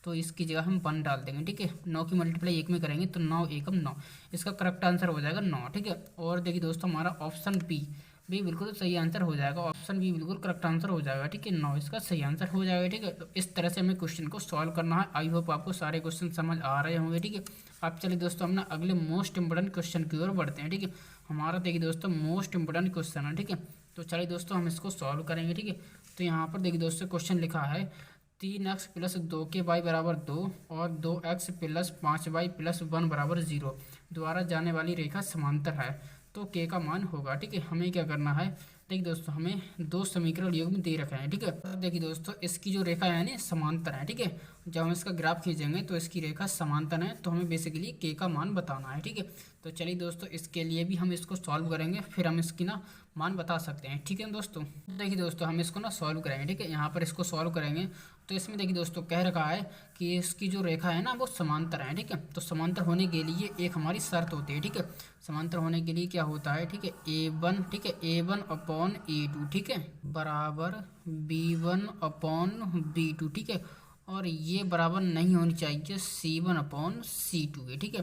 तो इसकी जगह हम 1 डाल देंगे, ठीक है। 9 की मल्टीप्लाई 1 में करेंगे तो 9 एकम 9, इसका करेक्ट आंसर हो जाएगा 9, ठीक है। और देखिए दोस्तों हमारा ऑप्शन बी बिल्कुल सही आंसर हो जाएगा, ऑप्शन बी बिल्कुल करेक्ट आंसर हो जाएगा, ठीक है। 9 इसका सही आंसर हो जाएगा, ठीक है। तो इस तरह से हमें क्वेश्चन को सॉल्व करना है। आई होप आपको सारे क्वेश्चन समझ आ रहे होंगे, ठीक है। अब चलिए दोस्तों हम ना अगले मोस्ट इंपोर्टेंट क्वेश्चन की ओर बढ़ते हैं, ठीक है। हमारा देखिए दोस्तों मोस्ट इंपोर्टेंट क्वेश्चन है, ठीक है। तो चलिए दोस्तों हम इसको सॉल्व करेंगे, ठीक है। तो यहाँ पर देखिए दोस्तों क्वेश्चन लिखा है 3x प्लस 2 के वाई बराबर 2 और 2x प्लस 5y प्लस 1 बराबर 0 द्वारा जाने वाली रेखा समांतर है, तो k का मान होगा, ठीक है। हमें क्या करना है, देखिए दोस्तों हमें दो समीकरण युग्म दे रखे हैं, ठीक है। देखिए दोस्तों इसकी जो रेखा है ना समांतर है, ठीक है। जब हम इसका ग्राफ खींचेंगे तो इसकी रेखा समांतर है, तो हमें बेसिकली k का मान बताना है, ठीक है। तो चलिए दोस्तों इसके लिए भी हम इसको सॉल्व करेंगे, फिर हम इसकी ना मान बता सकते हैं, ठीक है दोस्तों। देखिए दोस्तों हम इसको ना सॉल्व करेंगे, ठीक है। यहाँ पर इसको सॉल्व करेंगे तो इसमें देखिए दोस्तों कह रखा है कि इसकी जो रेखा है ना वो समांतर है, ठीक है। तो समांतर होने के लिए एक हमारी शर्त होती है, ठीक है। समांतर होने के लिए क्या होता है, ठीक है, A1, ठीक है, A1 अपॉन A2, ठीक है, बराबर B1 अपॉन B2, ठीक है। और ये बराबर नहीं होनी चाहिए C1 अपॉन C2 के, ठीक है।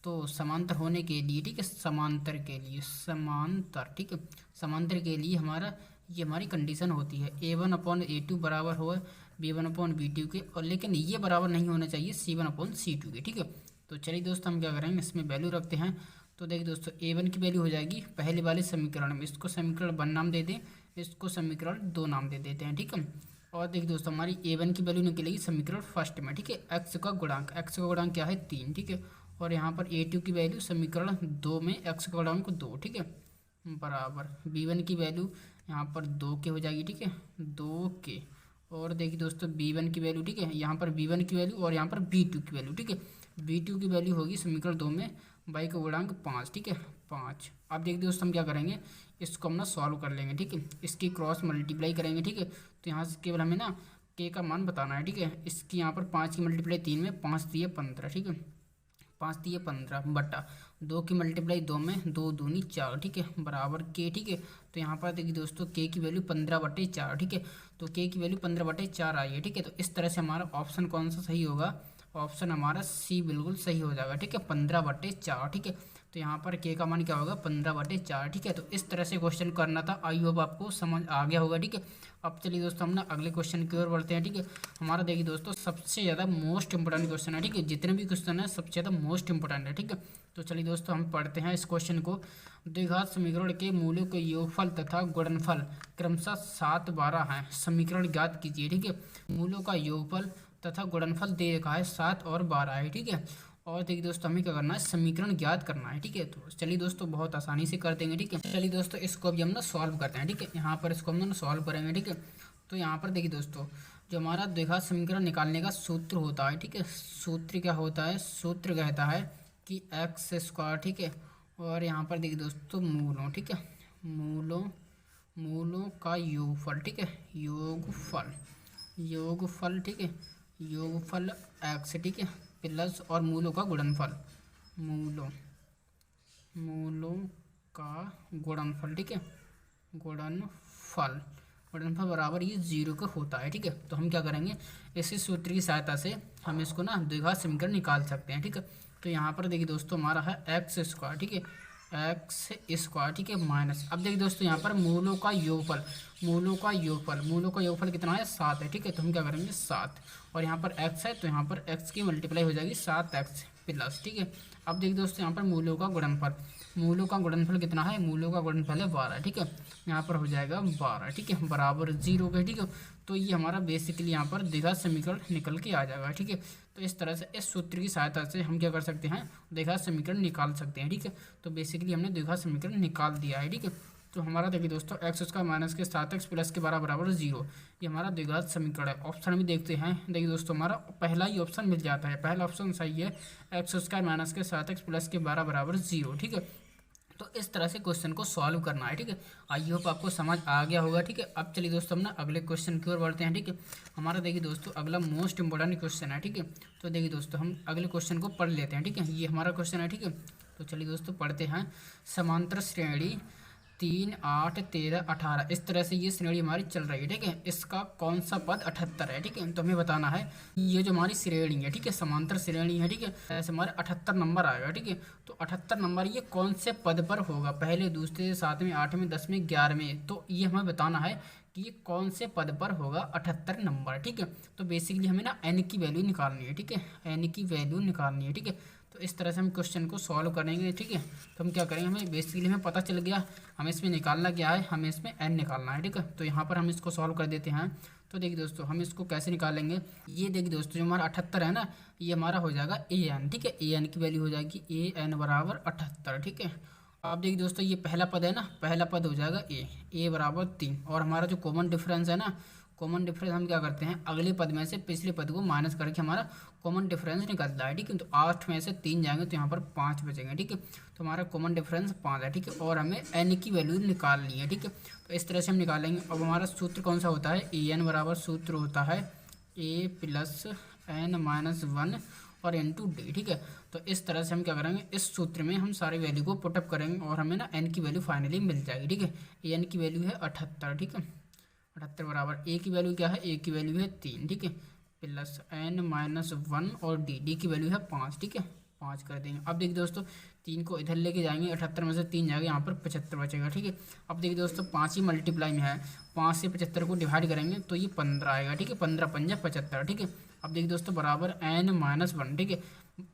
तो समांतर होने के लिए, ठीक है, समांतर के लिए, समांतर, ठीक है, समांतर के लिए हमारा ये हमारी कंडीशन होती है A1 अपॉन A2 बराबर हो B1 अपॉन B2 के, और लेकिन ये बराबर नहीं होना चाहिए C1 अपॉन C2 के, ठीक है। तो चलिए दोस्तों हम क्या करेंगे, इसमें वैल्यू रखते हैं। तो देखिए दोस्तों A1 की वैल्यू हो जाएगी पहले वाले समीकरण में, इसको समीकरण 1 नाम दे दें, इसको समीकरण 2 नाम दे देते हैं, ठीक है। और देखिए दोस्तों हमारी A1 की वैल्यू निकलेगी समीकरण फर्स्ट में, ठीक है, x का गुणांक क्या है 3, ठीक है। और यहाँ पर A2 की वैल्यू समीकरण 2 में x का गुणांक 2, ठीक है, बराबर B1 की वैल्यू यहाँ पर 2 के हो जाएगी, ठीक है, 2 के। और देखिए दोस्तों B1 की वैल्यू, ठीक है, यहाँ पर B1 की वैल्यू और यहाँ पर B2 की वैल्यू, ठीक है। B2 की वैल्यू होगी समीकरण 2 में y का गुणांक 5, ठीक है, 5। अब देखिए दोस्तों हम क्या करेंगे, इसको हम ना सॉल्व कर लेंगे, ठीक है, इसकी क्रॉस मल्टीप्लाई करेंगे, ठीक है। तो यहाँ से केवल हमें ना k का मान बताना है, ठीक है। इसकी यहाँ पर 5 की मल्टीप्लाई 3 में 5 दिए 15, ठीक है, 5 दिए 15 बटा 2 की मल्टीप्लाई 2 में 2 दूनी 4, ठीक है, बराबर k, ठीक है। तो यहाँ पर देखिए दोस्तों k की वैल्यू 15/4, ठीक है। तो k की वैल्यू 15/4 आई है, ठीक है। तो इस तरह से हमारा ऑप्शन कौन सा सही होगा, ऑप्शन हमारा सी बिल्कुल सही हो जाएगा, ठीक है, 15/4, ठीक है। तो यहाँ पर k का मान क्या होगा 15/4, ठीक है। तो इस तरह से क्वेश्चन करना था, आई होप आपको समझ आ गया होगा, ठीक है। अब चलिए दोस्तों हम ना अगले क्वेश्चन की ओर बढ़ते हैं, ठीक है। हमारा देखिए दोस्तों सबसे ज़्यादा मोस्ट इंपोर्टेंट क्वेश्चन है, ठीक है, जितने भी क्वेश्चन है सबसे ज़्यादा मोस्ट इंपोर्टेंट है, ठीक है। तो चलिए दोस्तों हम पढ़ते हैं इस क्वेश्चन को। द्विघात समीकरण के मूल्यों के योगफल तथा गुणनफल क्रमशः 7, 12 हैं, समीकरण ज्ञात कीजिए, ठीक है। मूल्यों का योगफल तथा गुणनफल दे रखा है 7 और 12 है, ठीक है। और देखिए दोस्तों हमें क्या करना है, समीकरण ज्ञात करना है, ठीक है। तो चलिए दोस्तों बहुत आसानी से कर देंगे, ठीक है। चलिए दोस्तों इसको भी हम ना सॉल्व करते हैं, ठीक है। यहाँ पर इसको हम ना सॉल्व करेंगे, ठीक है। तो यहाँ पर देखिए दोस्तों जो हमारा द्विघात समीकरण निकालने का सूत्र होता है, ठीक है, सूत्र क्या होता है, सूत्र कहता है कि एक्स स्क्वायर, ठीक है। और यहाँ पर देखिए दोस्तों मूलों, ठीक है, मूलों का योगफल, ठीक है, योगफल, ठीक है, योगफल एक्स, ठीक है, प्लस और मूलों का गुणनफल, मूलों का गुणनफल, ठीक है, गुणनफल बराबर ये 0 का होता है, ठीक है। तो हम क्या करेंगे, इसी सूत्र की सहायता से हम इसको ना द्विघात समीकरण निकाल सकते हैं, ठीक है। तो यहाँ पर देखिए दोस्तों हमारा है एक्स स्क्वायर, ठीक है, एक्स स्क्वायर, ठीक है, माइनस। अब देखिए दोस्तों यहाँ पर मूलों का योगफल कितना है 7 है, ठीक है। तो हम क्या करेंगे 7, और यहाँ पर x है तो यहाँ पर x की मल्टीप्लाई हो जाएगी 7x प्लस, ठीक है। अब देखिए दोस्तों यहाँ पर मूलों का गुणनफल कितना है, मूलों का गुणनफल है 12, ठीक है, यहाँ पर हो जाएगा 12, ठीक है, बराबर 0 का, ठीक है। तो ये हमारा बेसिकली यहाँ पर द्विघात समीकरण निकल के आ जाएगा, ठीक है। तो इस तरह से इस सूत्र की सहायता से हम क्या कर सकते हैं, द्विघात समीकरण निकाल सकते हैं, ठीक है। तो बेसिकली हमने द्विघात समीकरण निकाल दिया है, ठीक है। तो हमारा देखिए दोस्तों एक्स स्क्वायर माइनस के 7x प्लस के 12 बराबर 0, ये हमारा द्विघात समीकरण है। ऑप्शन भी देखते हैं, देखिए दोस्तों हमारा पहला ही ऑप्शन मिल जाता है, पहला ऑप्शन सही है, एक्स स्क्वायर माइनस के 7x प्लस के 12 बराबर 0। ठीक है, तो इस तरह से क्वेश्चन को सॉल्व करना है। ठीक है, आई होप आपको समझ आ गया होगा। ठीक है, अब चलिए दोस्तों हम ना अगले क्वेश्चन की ओर बढ़ते हैं। ठीक है, हमारा देखिए दोस्तों अगला मोस्ट इंपॉर्टेंट क्वेश्चन है। ठीक है, तो देखिए दोस्तों हम अगले क्वेश्चन को पढ़ लेते हैं। ठीक है, ये हमारा क्वेश्चन है। ठीक है, तो चलिए दोस्तों पढ़ते हैं। समांतर श्रेणी 3, 8, 13, 18 इस तरह से ये श्रेणी हमारी चल रही है। ठीक है, इसका कौन सा पद 78 है। ठीक है, तो हमें बताना है ये जो हमारी श्रेणी है, ठीक है, समांतर श्रेणी है। ठीक है, ऐसे हमारे 78 नंबर आएगा। ठीक है, तो 78 नंबर ये कौन से पद पर होगा, पहले, दूसरे, 7वें, 8वें, 10वें, 11वें, तो ये हमें बताना है कि ये कौन से पद पर होगा 78 नंबर। ठीक है, तो बेसिकली हमें ना एन की वैल्यू निकालनी है। ठीक है, एन की वैल्यू निकालनी है। ठीक है, तो इस तरह से हम क्वेश्चन को सॉल्व करेंगे। ठीक है, तो हम क्या करेंगे, हमें बेसिकली हमें पता चल गया हमें इसमें निकालना क्या है, हमें इसमें एन निकालना है। ठीक है, तो यहाँ पर हम इसको सॉल्व कर देते हैं। तो देखिए दोस्तों हम इसको कैसे निकालेंगे, ये देखिए दोस्तों जो हमारा 78 है ना, ये हमारा हो जाएगा ए एन। ठीक है, ए एन की वैल्यू हो जाएगी ए एन बराबर 78। ठीक है, अब देखिए दोस्तों ये पहला पद है ना, पहला पद हो जाएगा ए बराबर 3, और हमारा जो कॉमन डिफरेंस है ना, कॉमन डिफरेंस हम क्या करते हैं, अगले पद में से पिछले पद को माइनस करके हमारा कॉमन डिफरेंस निकलता है। ठीक है, तो 8 में से 3 जाएंगे तो यहाँ पर 5 बचेंगे। ठीक है, तो हमारा कॉमन डिफरेंस 5 है। ठीक है, और हमें एन की वैल्यू निकालनी है। ठीक है, तो इस तरह से हम निकालेंगे। अब हमारा सूत्र कौन सा होता है, ए एन बराबर सूत्र होता है ए प्लस एन माइनस 1 और इंटू डी। ठीक है, तो इस तरह से हम क्या करेंगे, इस सूत्र में हम सारी वैल्यू को पुटअप करेंगे और हमें ना एन की वैल्यू फाइनली मिल जाएगी। ठीक है, ए एन की वैल्यू है 78। ठीक है, 78 बराबर ए की वैल्यू क्या है, ए की वैल्यू है 3। ठीक है, प्लस एन माइनस 1 और डी की वैल्यू है 5। ठीक है, 5 कर देंगे। अब देखिए दोस्तों 3 को इधर लेके जाएंगे, 78 में से 3 जाएगा, यहाँ पर 75 बचेगा। ठीक है, अब देखिए दोस्तों 5 ही मल्टीप्लाई में है, 5 से 75 को डिवाइड करेंगे तो ये 15 आएगा। ठीक है, 15 पंजा 75। ठीक है, अब देखिए दोस्तों बराबर एन माइनस 1। ठीक है,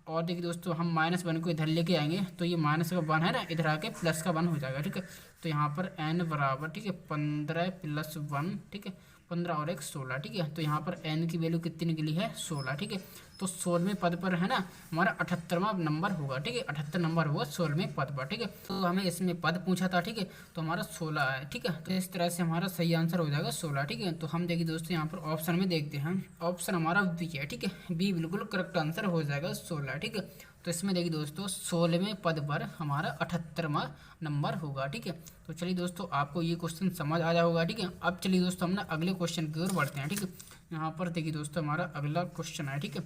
और देखिए दोस्तों हम माइनस 1 को इधर लेके आएंगे तो ये माइनस का 1 है ना, इधर आके प्लस का 1 हो जाएगा। ठीक है, तो यहाँ पर एन बराबर, ठीक है, 15 प्लस 1। ठीक है, 15 और 1 16। ठीक है, तो यहाँ पर एन की वैल्यू कितनी निकली है, 16। ठीक है, तो 16वें पद पर है ना हमारा 78वां नंबर होगा। ठीक है, 78 नंबर होगा 16वें पद पर। ठीक है, तो हमें इसमें पद पूछा था। ठीक है, तो हमारा 16 है। ठीक है, तो इस तरह से हमारा सही आंसर हो जाएगा 16। ठीक है, तो हम देखिए दोस्तों यहाँ पर ऑप्शन में देखते हैं, ऑप्शन हमारा बी है। ठीक है, बी बिल्कुल करेक्ट आंसर हो जाएगा 16। ठीक है, तो इसमें देखिए दोस्तों 16वें पद पर हमारा 78वां नंबर होगा। ठीक है, तो चलिए दोस्तों आपको ये क्वेश्चन समझ आ जाएगा होगा। ठीक है, अब चलिए दोस्तों हम ना अगले क्वेश्चन की ओर बढ़ते हैं। ठीक है, यहाँ पर देखिए दोस्तों हमारा अगला क्वेश्चन है। ठीक है,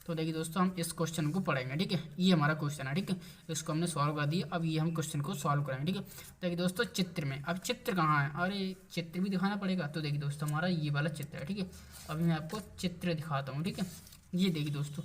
तो देखिए दोस्तों हम इस क्वेश्चन को पढ़ेंगे। ठीक है, ये हमारा क्वेश्चन है। ठीक है, इसको हमने सॉल्व कर दिया, अब ये हम क्वेश्चन को सॉल्व करेंगे। ठीक है, देखिए दोस्तों चित्र में, अब चित्र कहाँ है, अरे चित्र भी दिखाना पड़ेगा। तो देखिए दोस्तों हमारा ये वाला चित्र है। ठीक है, अभी मैं आपको चित्र दिखाता हूँ। ठीक है, ये देखिए दोस्तों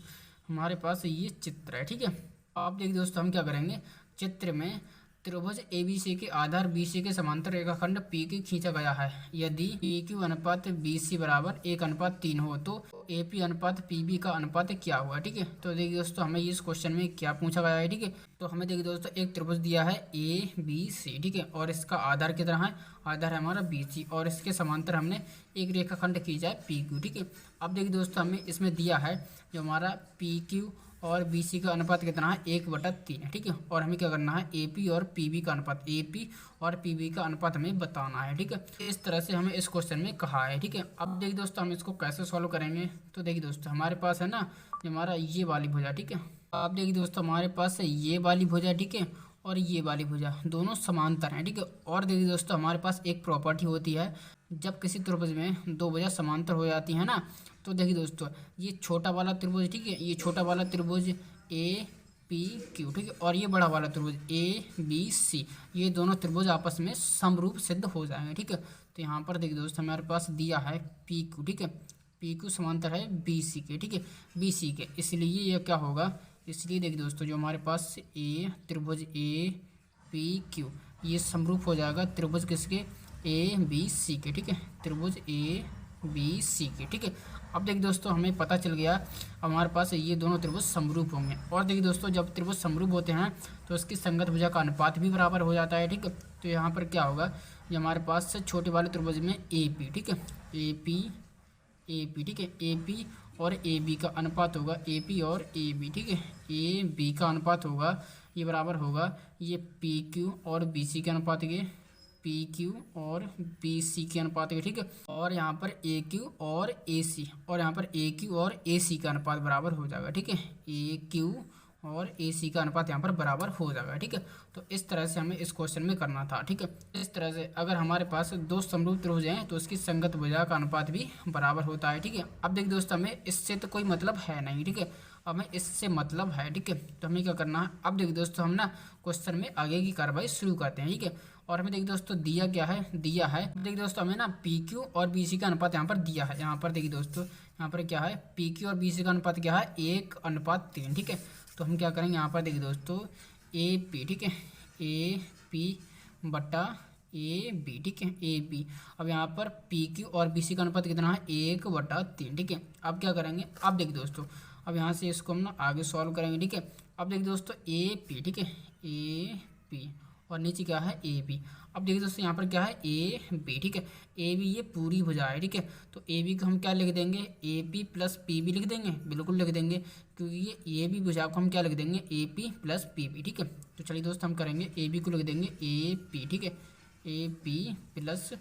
हमारे पास ये चित्र है। ठीक है, आप देखिए दोस्तों हम क्या करेंगे, चित्र में त्रिभुज ABC के आधार BC के समांतर रेखाखंड PQ खींचा गया है। यदि PQ अनुपात BC बराबर 1:3 हो तो AP अनुपात PB का अनुपात क्या हुआ। ठीक है, तो देखिए दोस्तों हमें इस क्वेश्चन में क्या पूछा गया है। ठीक है, तो हमें देखिए दोस्तों एक त्रिभुज दिया है ABC। ठीक है, और इसका आधार कितना है, आधार है हमारा BC, और इसके समांतर हमने एक रेखाखंड खींचा है PQ। ठीक है, अब देखिए दोस्तों हमें इसमें दिया है जो हमारा PQ और BC का अनुपात कितना है, 1/3 है। ठीक है, और हमें क्या करना है, AP और PB का अनुपात, AP और PB का अनुपात हमें बताना है। ठीक है, इस तरह से हमें इस क्वेश्चन में कहा है। ठीक है, अब देखिए दोस्तों हम इसको कैसे सॉल्व करेंगे, तो देखिए दोस्तों हमारे पास है ना हमारा ये वाली भुजा। ठीक है, आप देखिए दोस्तों हमारे पास है ये वाली भुजा। ठीक है, और ये वाली भुजा दोनों समांतर हैं। ठीक है, और देखिए दोस्तों हमारे पास एक प्रॉपर्टी होती है, जब किसी त्रिभुज में दो भुजा समांतर हो जाती है ना, तो देखिए दोस्तों ये छोटा वाला त्रिभुज, ठीक है, ये छोटा वाला त्रिभुज APQ, ठीक है, और ये बड़ा वाला त्रिभुज ABC, ये दोनों त्रिभुज आपस में समरूप सिद्ध हो जाएंगे। ठीक है, तो यहाँ पर देखिए दोस्तों हमारे पास दिया है PQ। ठीक है, PQ समांतर है BC के। ठीक है, BC के, इसलिए ये क्या होगा, इसलिए देखिए दोस्तों जो हमारे पास त्रिभुज APQ ये समरूप हो जाएगा त्रिभुज किसके, ABC के। ठीक है, त्रिभुज ABC के। ठीक है, अब देखिए दोस्तों हमें पता चल गया हमारे पास ये दोनों त्रिभुज समरूप होंगे। और देखिए दोस्तों जब त्रिभुज समरूप होते हैं तो इसकी संगत भुजा का अनुपात भी बराबर हो जाता है। ठीक है, तो यहाँ पर क्या होगा, ये हमारे पास छोटे वाले त्रिभुज में AP, ठीक है, AP, ठीक है, AP और AB का अनुपात होगा, AP और AB, ठीक है, AB का अनुपात होगा, ये बराबर होगा ये PQ और BC के अनुपात के, पी क्यू और बी सी के अनुपात है, ठीक है। और यहाँ पर ए क्यू और ए सी, और यहाँ पर ए क्यू और ए सी का अनुपात बराबर हो जाएगा, ठीक है। ए क्यू और ए सी का अनुपात यहाँ पर बराबर हो जाएगा, ठीक है। तो इस तरह से हमें इस क्वेश्चन में करना था, ठीक है। इस तरह से अगर हमारे पास दो समरूप त्रिभुज हैं तो उसकी संगत भुजा का अनुपात भी बराबर होता है, ठीक है। अब देखिए दोस्तों, हमें इससे तो कोई मतलब है नहीं, ठीक है। हमें इससे मतलब है, ठीक है। तो हमें क्या करना है, अब देखिए दोस्तों, हम ना क्वेश्चन में आगे की कार्रवाई शुरू करते हैं, ठीक है। और हमें देखिए दोस्तों दिया क्या है, दिया है, देखिए दोस्तों हमें ना पी क्यू और बी सी का अनुपात यहाँ पर दिया है। यहाँ पर देखिए दोस्तों, यहाँ पर क्या है, पी क्यू और बी सी का अनुपात क्या है, 1:3, ठीक है। तो हम क्या करेंगे, यहाँ पर देखिए दोस्तों ए पी, ठीक है, ए पी बटा ए बी, ठीक है, ए बी। अब यहाँ पर पी क्यू और बी सी का अनुपात कितना है, 1/3, ठीक है। अब क्या करेंगे, अब देखिए दोस्तों, अब यहाँ से इसको हम ना आगे सॉल्व करेंगे, ठीक है। अब देखिए दोस्तों ए पी, ठीक है, ए पी और नीचे क्या है, ए बी। अब देखिए दोस्तों यहाँ पर क्या है, ए बी, ठीक है। ए बी ये पूरी भुजा है, ठीक है। तो ए बी को हम क्या लिख देंगे, A P plus P B लिख देंगे, बिल्कुल लिख देंगे, क्योंकि ये ए बी भुजा को हम क्या लिख देंगे, A P plus P B, ठीक है। तो चलिए दोस्तों हम करेंगे, ए बी को लिख देंगे ए पी, ठीक है, A P plus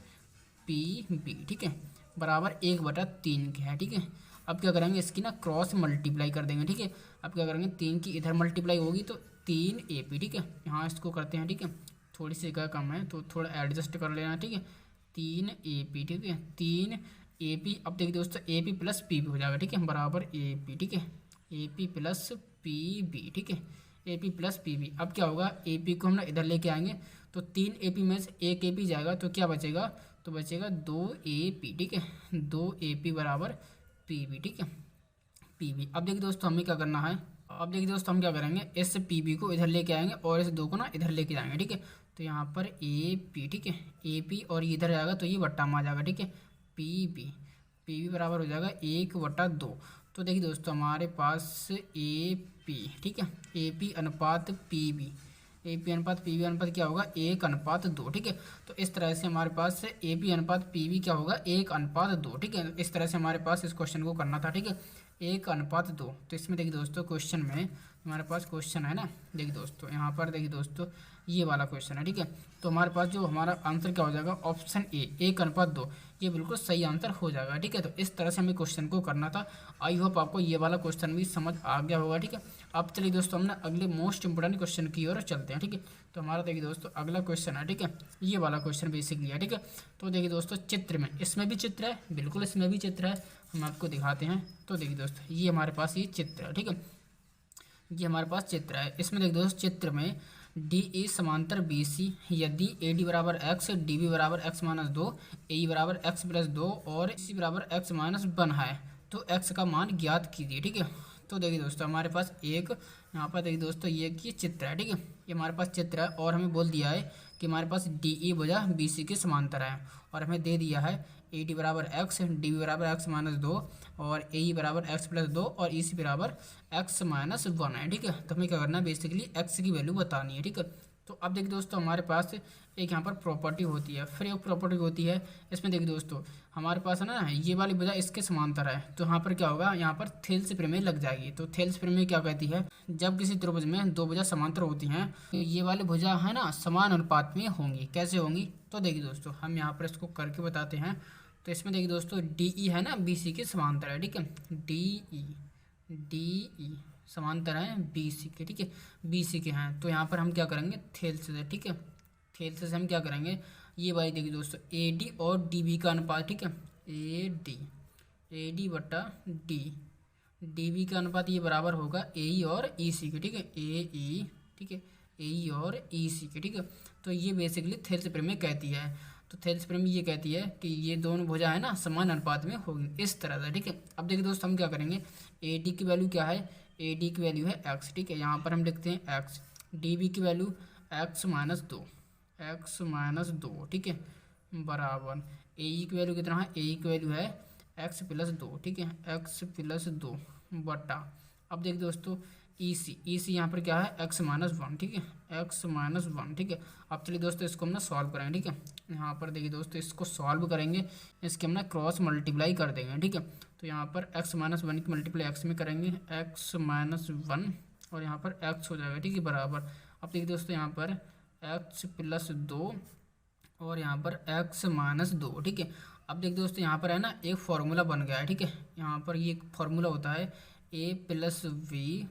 P B, ठीक है, बराबर 1/3 के है, ठीक है। अब क्या करेंगे, इसकी ना क्रॉस मल्टीप्लाई कर देंगे, ठीक है। अब क्या करेंगे, 3 की इधर मल्टीप्लाई होगी तो 3 ए पी, ठीक है। यहाँ इसको करते हैं, ठीक है। थोड़ी सी जगह कम है तो थोड़ा एडजस्ट कर लेना, ठीक है। 3 ए पी, ठीक है, 3 ए पी। अब देखिए दोस्तों A P plus P B हो जाएगा, ठीक है, बराबर ए पी, ठीक है, A P plus P B, ठीक है, A P plus P B. अब क्या होगा, ए पी को हम ना इधर लेके आएंगे तो 3 ए पी में से 1 ए पी जाएगा तो क्या बचेगा, तो बचेगा 2 ए पी, ठीक है, 2 ए पी बराबर पी बी, ठीक है, पी बी। अब देखिए दोस्तों हमें क्या करना है, अब देखिए दोस्तों हम क्या करेंगे, इस पी बी को इधर लेके आएंगे और इस 2 को ना इधर लेके जाएंगे, ठीक है। तो यहाँ पर ए पी, ठीक है, ए पी और ये इधर आएगा तो ये बट्टा में आ जाएगा, ठीक है, पी बी बराबर हो जाएगा 1/2। तो देखिए दोस्तों हमारे पास ए पी, ठीक है, ए पी अनुपात पी बी, ए पी अनुपात पी बी अनुपात क्या होगा, 1:2, ठीक है। तो इस तरह से हमारे पास ए पी अनुपात पी बी क्या होगा, 1:2, ठीक है। इस तरह से हमारे पास इस क्वेश्चन को करना था, ठीक है, 1:2। तो इसमें देखिए दोस्तों क्वेश्चन में हमारे पास क्वेश्चन है ना, देखिए दोस्तों यहाँ पर देखिए दोस्तों ये वाला क्वेश्चन है, ठीक है। तो हमारे पास जो हमारा आंसर क्या हो जाएगा, ऑप्शन ए 1:2, ये बिल्कुल सही आंसर हो जाएगा, ठीक है। तो इस तरह से हमें क्वेश्चन को करना था। आई होप आपको ये वाला क्वेश्चन भी समझ आ गया होगा, ठीक है। अब चलिए दोस्तों हम ना अगले मोस्ट इंपोर्टेंट क्वेश्चन की ओर चलते हैं, ठीक है। तो हमारा देखिए दोस्तों अगला क्वेश्चन है, ठीक है, ये वाला क्वेश्चन बेसिकली है, ठीक है। तो देखिए दोस्तों चित्र में, इसमें भी चित्र है, बिल्कुल इसमें भी चित्र है, हम आपको दिखाते हैं। तो देखिए दोस्तों ये हमारे पास ये चित्र है, ठीक है, ये हमारे पास चित्र है। इसमें देखिए दोस्तों चित्र में डी ए समांतर बी सी, यदि ए डी बराबर एक्स, डी बी बराबर x-2, ए बराबर x+2 और सी बराबर x-1 है तो x का मान ज्ञात कीजिए, ठीक है। तो देखिए दोस्तों हमारे पास एक यहाँ पर देखिए दोस्तों ये चित्र है, ठीक है, ये हमारे पास चित्र है और हमें बोल दिया है कि हमारे पास डी ई भुजा बी सी के समांतर है और हमें दे दिया है ए डी बराबर एक्स, डी बी बराबर x-2 और ए ई बराबर x+2 और ई सी बराबर x-1 है, ठीक है। तो हमें क्या करना है, बेसिकली x की वैल्यू बतानी है, ठीक है। तो अब देखिए दोस्तों हमारे पास एक यहाँ पर प्रॉपर्टी होती है, फिर एक प्रॉपर्टी होती है। इसमें देखिए दोस्तों हमारे पास है ना ये वाली भुजा इसके समांतर है तो यहाँ पर क्या होगा, यहाँ पर थेल्स प्रमेय लग जाएगी। तो थेल्स प्रमेय क्या कहती है, जब किसी त्रिभुज में दो भुजा समांतर होती हैं तो ये वाली भुजा है ना समान अनुपात में होंगी। कैसे होंगी, तो देखिए दोस्तों हम यहाँ पर इसको करके बताते हैं। तो इसमें देखिए दोस्तों डी ई है ना बी सी के समांतर है, ठीक है, डी ई समांतर है बी सी के, ठीक है, बी सी के हैं। तो यहाँ पर हम क्या करेंगे, थेल्स से, ठीक है, थेल्स से हम क्या करेंगे, ये वाली देखिए दोस्तों ए डी और डी बी का अनुपात, ठीक है, ए डी बटा डी बी का अनुपात ये बराबर होगा ए ई और ई सी के, ठीक है, ए ई, ठीक है, ए ई और ई सी के, ठीक है। तो ये बेसिकली थेल्स प्रमेय कहती है। तो थेल्स प्रमेय ये कहती है कि ये दोनों भुजा है ना समान अनुपात में होगी, इस तरह से, ठीक है। अब देखिए दोस्तों हम क्या करेंगे, ए डी की वैल्यू क्या है, ए डी की वैल्यू है एक्स, ठीक है, यहाँ पर हम लिखते हैं एक्स, डी बी की वैल्यू x-2, ठीक है, बराबर ए ई की वैल्यू कितना है, ए ई की वैल्यू है x+2, ठीक है, x+2 बटा। अब देखिए दोस्तों ई सी यहाँ पर क्या है x-1, ठीक है, x-1, ठीक है। अब चलिए दोस्तों इसको हम ना सॉल्व करेंगे, ठीक है। यहाँ पर देखिए दोस्तों इसको सॉल्व करेंगे, इसके हम ना क्रॉस मल्टीप्लाई कर देंगे, ठीक है। तो यहाँ पर x-1 की मल्टीप्लाई x में करेंगे, x-1 और यहाँ पर x हो जाएगा, ठीक है, बराबर। अब देखिए दोस्तों यहाँ पर x+2 और यहाँ पर x-2। ठीक है, अब देख दोस्तों यहाँ पर है ना एक फार्मूला बन गया है। ठीक है, यहाँ पर ये एक फार्मूला होता है a+v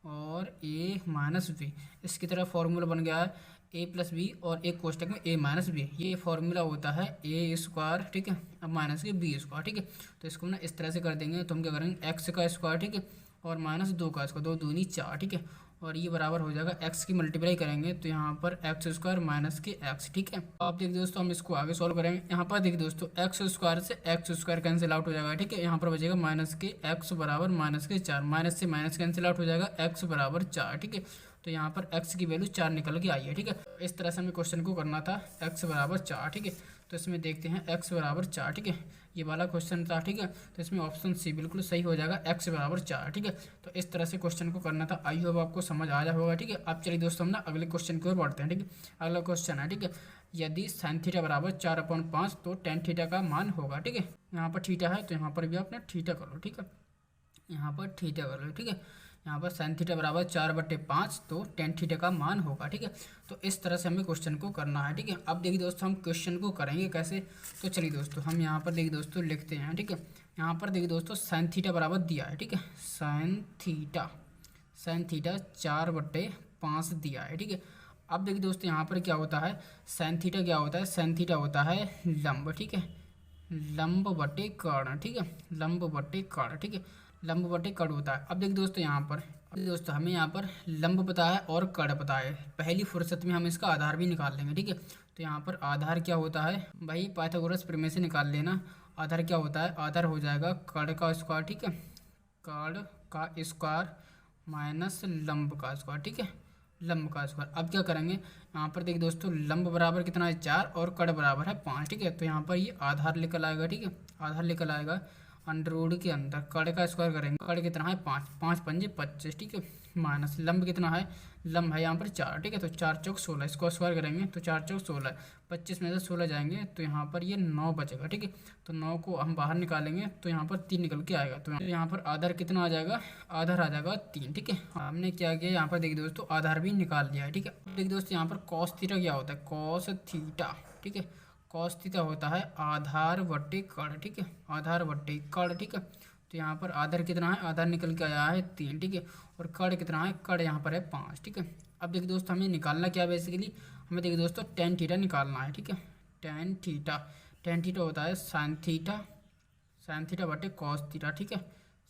और a-v, इसकी तरह फार्मूला बन गया है a+b और एक कोष्टक में a-b। ये फार्मूला होता है a²। ठीक है, अब माइनस के b²। ठीक है, तो इसको ना इस तरह से कर देंगे तो हम क्या करेंगे x²। ठीक है, और -2 का स्क्वायर, 2 दूनी 4। ठीक है, और ये बराबर हो जाएगा x की मल्टीप्लाई करेंगे तो यहाँ पर x² माइनस के x। ठीक है, आप देखिए दोस्तों हम इसको आगे सॉल्व करेंगे। यहाँ पर देखिए दोस्तों x² से x² कैंसिल आउट हो जाएगा। ठीक है, यहाँ पर बचेगा माइनस के x बराबर -4, माइनस से माइनस कैंसिल आउट हो जाएगा x बराबर 4। ठीक है, तो यहाँ पर x की वैल्यू 4 निकल के आई है। ठीक है, इस तरह से हमें क्वेश्चन को करना था x बराबर 4। ठीक है, तो इसमें देखते हैं x बराबर 4। ठीक है, ये वाला क्वेश्चन था। ठीक है, तो इसमें ऑप्शन सी बिल्कुल सही हो जाएगा, x बराबर 4। ठीक है, तो इस तरह से क्वेश्चन को करना था। आई होप आपको समझ आ जाए होगा। ठीक है, अब चलिए दोस्तों हम ना अगले क्वेश्चन की ओर बढ़ते हैं। ठीक है, अगला क्वेश्चन है। ठीक है, यदि sin थीटा बराबर 4/5 तो tan थीटा का मान होगा। ठीक है, यहाँ पर थीटा है तो यहाँ पर भी आपने थीटा कर लो। ठीक है, यहाँ पर थीटा कर लो। ठीक है, यहाँ पर sin थीटा बराबर 4/5 तो tan थीटा का मान होगा। ठीक है, तो इस तरह से हमें क्वेश्चन को करना है। ठीक है, अब देखिए दोस्तों हम क्वेश्चन को करेंगे कैसे, तो चलिए दोस्तों हम यहाँ पर देखिए दोस्तों लिखते हैं। ठीक है, यहाँ पर देखिए दोस्तों sin थीटा बराबर दिया है। ठीक है, sin थीटा 4/5 दिया है। ठीक है, अब देखिए दोस्तों यहाँ पर क्या होता है, sin थीटा क्या होता है, sin थीटा होता है लंब। ठीक है, लंब बटे कर्ण। ठीक है, लंब बटे कर्ण। ठीक है, लंब बटे कर्ण होता है। अब देखिए दोस्तों यहाँ पर, अब दोस्तों हमें यहाँ पर लंब पता है और कर्ण पता है, पहली फुर्सत में हम इसका आधार भी निकाल लेंगे। ठीक है, तो यहाँ पर आधार क्या होता है भाई, पाइथागोरस प्रमेय से निकाल लेना। आधार क्या होता है, आधार हो जाएगा कर्ण का स्क्वायर। ठीक है, कर्ण का स्क्वायर माइनस लंब का स्क्वायर। ठीक है, लंब का स्क्वायर। अब क्या करेंगे, यहाँ पर देखिए दोस्तों लंब बराबर कितना है 4 और कर्ण बराबर है 5। ठीक है, तो यहाँ पर ये आधार निकल आएगा। ठीक है, आधार निकल आएगा अंडर के अंदर, कर्ण का स्क्वायर करेंगे, कर्ण कितना है 5, 5 पंजे 25। ठीक है, माइनस लंब कितना है, लंब है यहाँ पर 4। ठीक है, तो 4 चौक 16, इसको स्क्वायर करेंगे तो 4 चौक 16, 25 में से 16 जाएंगे तो यहाँ पर ये 9 बचेगा। ठीक है, तो 9 को हम बाहर निकालेंगे तो यहाँ पर 3 निकल के आएगा, तो यहाँ पर आधार कितना आ जाएगा, आधार आ जाएगा 3। ठीक है, हमने क्या किया यहाँ पर देखिए दोस्तों आधार भी निकाल लिया है। ठीक है, देखिए दोस्तों यहाँ पर कॉस थीटा क्या होता है, कॉस थीटा। ठीक है, कॉस थीटा होता है आधार बटे कर्ण। ठीक है, आधार बटे कर्ण। ठीक है, तो यहाँ पर आधार कितना है, आधार निकल के आया है 3। ठीक है, और कर्ण कितना है, कर्ण यहाँ पर है 5। ठीक है, अब देखिए दोस्तों हमें निकालना क्या है, बेसिकली हमें देखिए दोस्तों tan थीटा निकालना है। ठीक है, tan थीटा होता है sin थीटा बटे कॉस थीटा। ठीक है,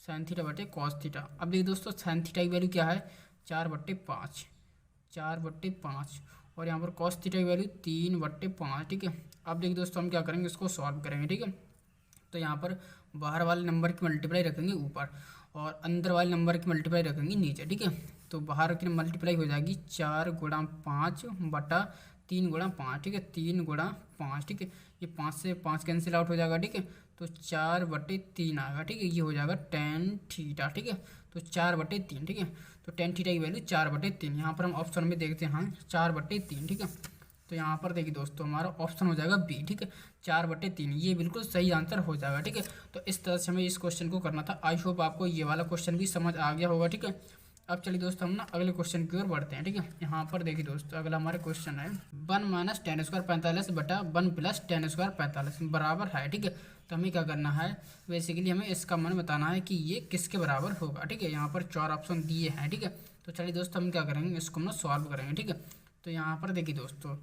sin थीटा बटे कॉस थीटा। अब देखिए दोस्तों sin थीटा की वैल्यू क्या है, 4/5, 4/5, और यहाँ पर कॉस थीटा की वैल्यू 3/5। ठीक है, अब देखिए दोस्तों हम क्या करेंगे, इसको सॉल्व करेंगे। ठीक है, तो यहाँ पर बाहर वाले नंबर की मल्टीप्लाई रखेंगे ऊपर और अंदर वाले नंबर की मल्टीप्लाई रखेंगे नीचे। ठीक है, तो बाहर की मल्टीप्लाई हो जाएगी 4 × 5 बटा 3 × 5। ठीक है, 3 × 5। ठीक है, ये 5 से 5 कैंसिल आउट हो जाएगा। ठीक है, तो 4/3 आएगा। ठीक है, ये हो जाएगा tan थीटा। ठीक है, तो 4/3। ठीक है, तो tan थीटा की वैल्यू 4/3, यहाँ पर हम ऑप्शन में देखते हैं 4/3। ठीक है, तो यहाँ पर देखिए दोस्तों हमारा ऑप्शन हो जाएगा बी। ठीक है, 4/3, ये बिल्कुल सही आंसर हो जाएगा। ठीक है, तो इस तरह से हमें इस क्वेश्चन को करना था। आई होप आपको ये वाला क्वेश्चन भी समझ आ गया होगा। ठीक है, अब चलिए दोस्तों हम ना अगले क्वेश्चन की ओर बढ़ते हैं। ठीक है, यहाँ पर देखिए दोस्तों अगला हमारा क्वेश्चन है 1 - tan² 45 बटा 1 + tan² 45 बराबर है। ठीक है, तो हमें क्या करना है, बेसिकली हमें इसका मान बताना है कि ये किसके बराबर होगा। ठीक है, यहाँ पर 4 ऑप्शन दिए हैं। ठीक है, तो चलिए दोस्तों हम क्या करेंगे, इसको हम ना सॉल्व करेंगे। ठीक है, तो यहाँ पर देखिए दोस्तों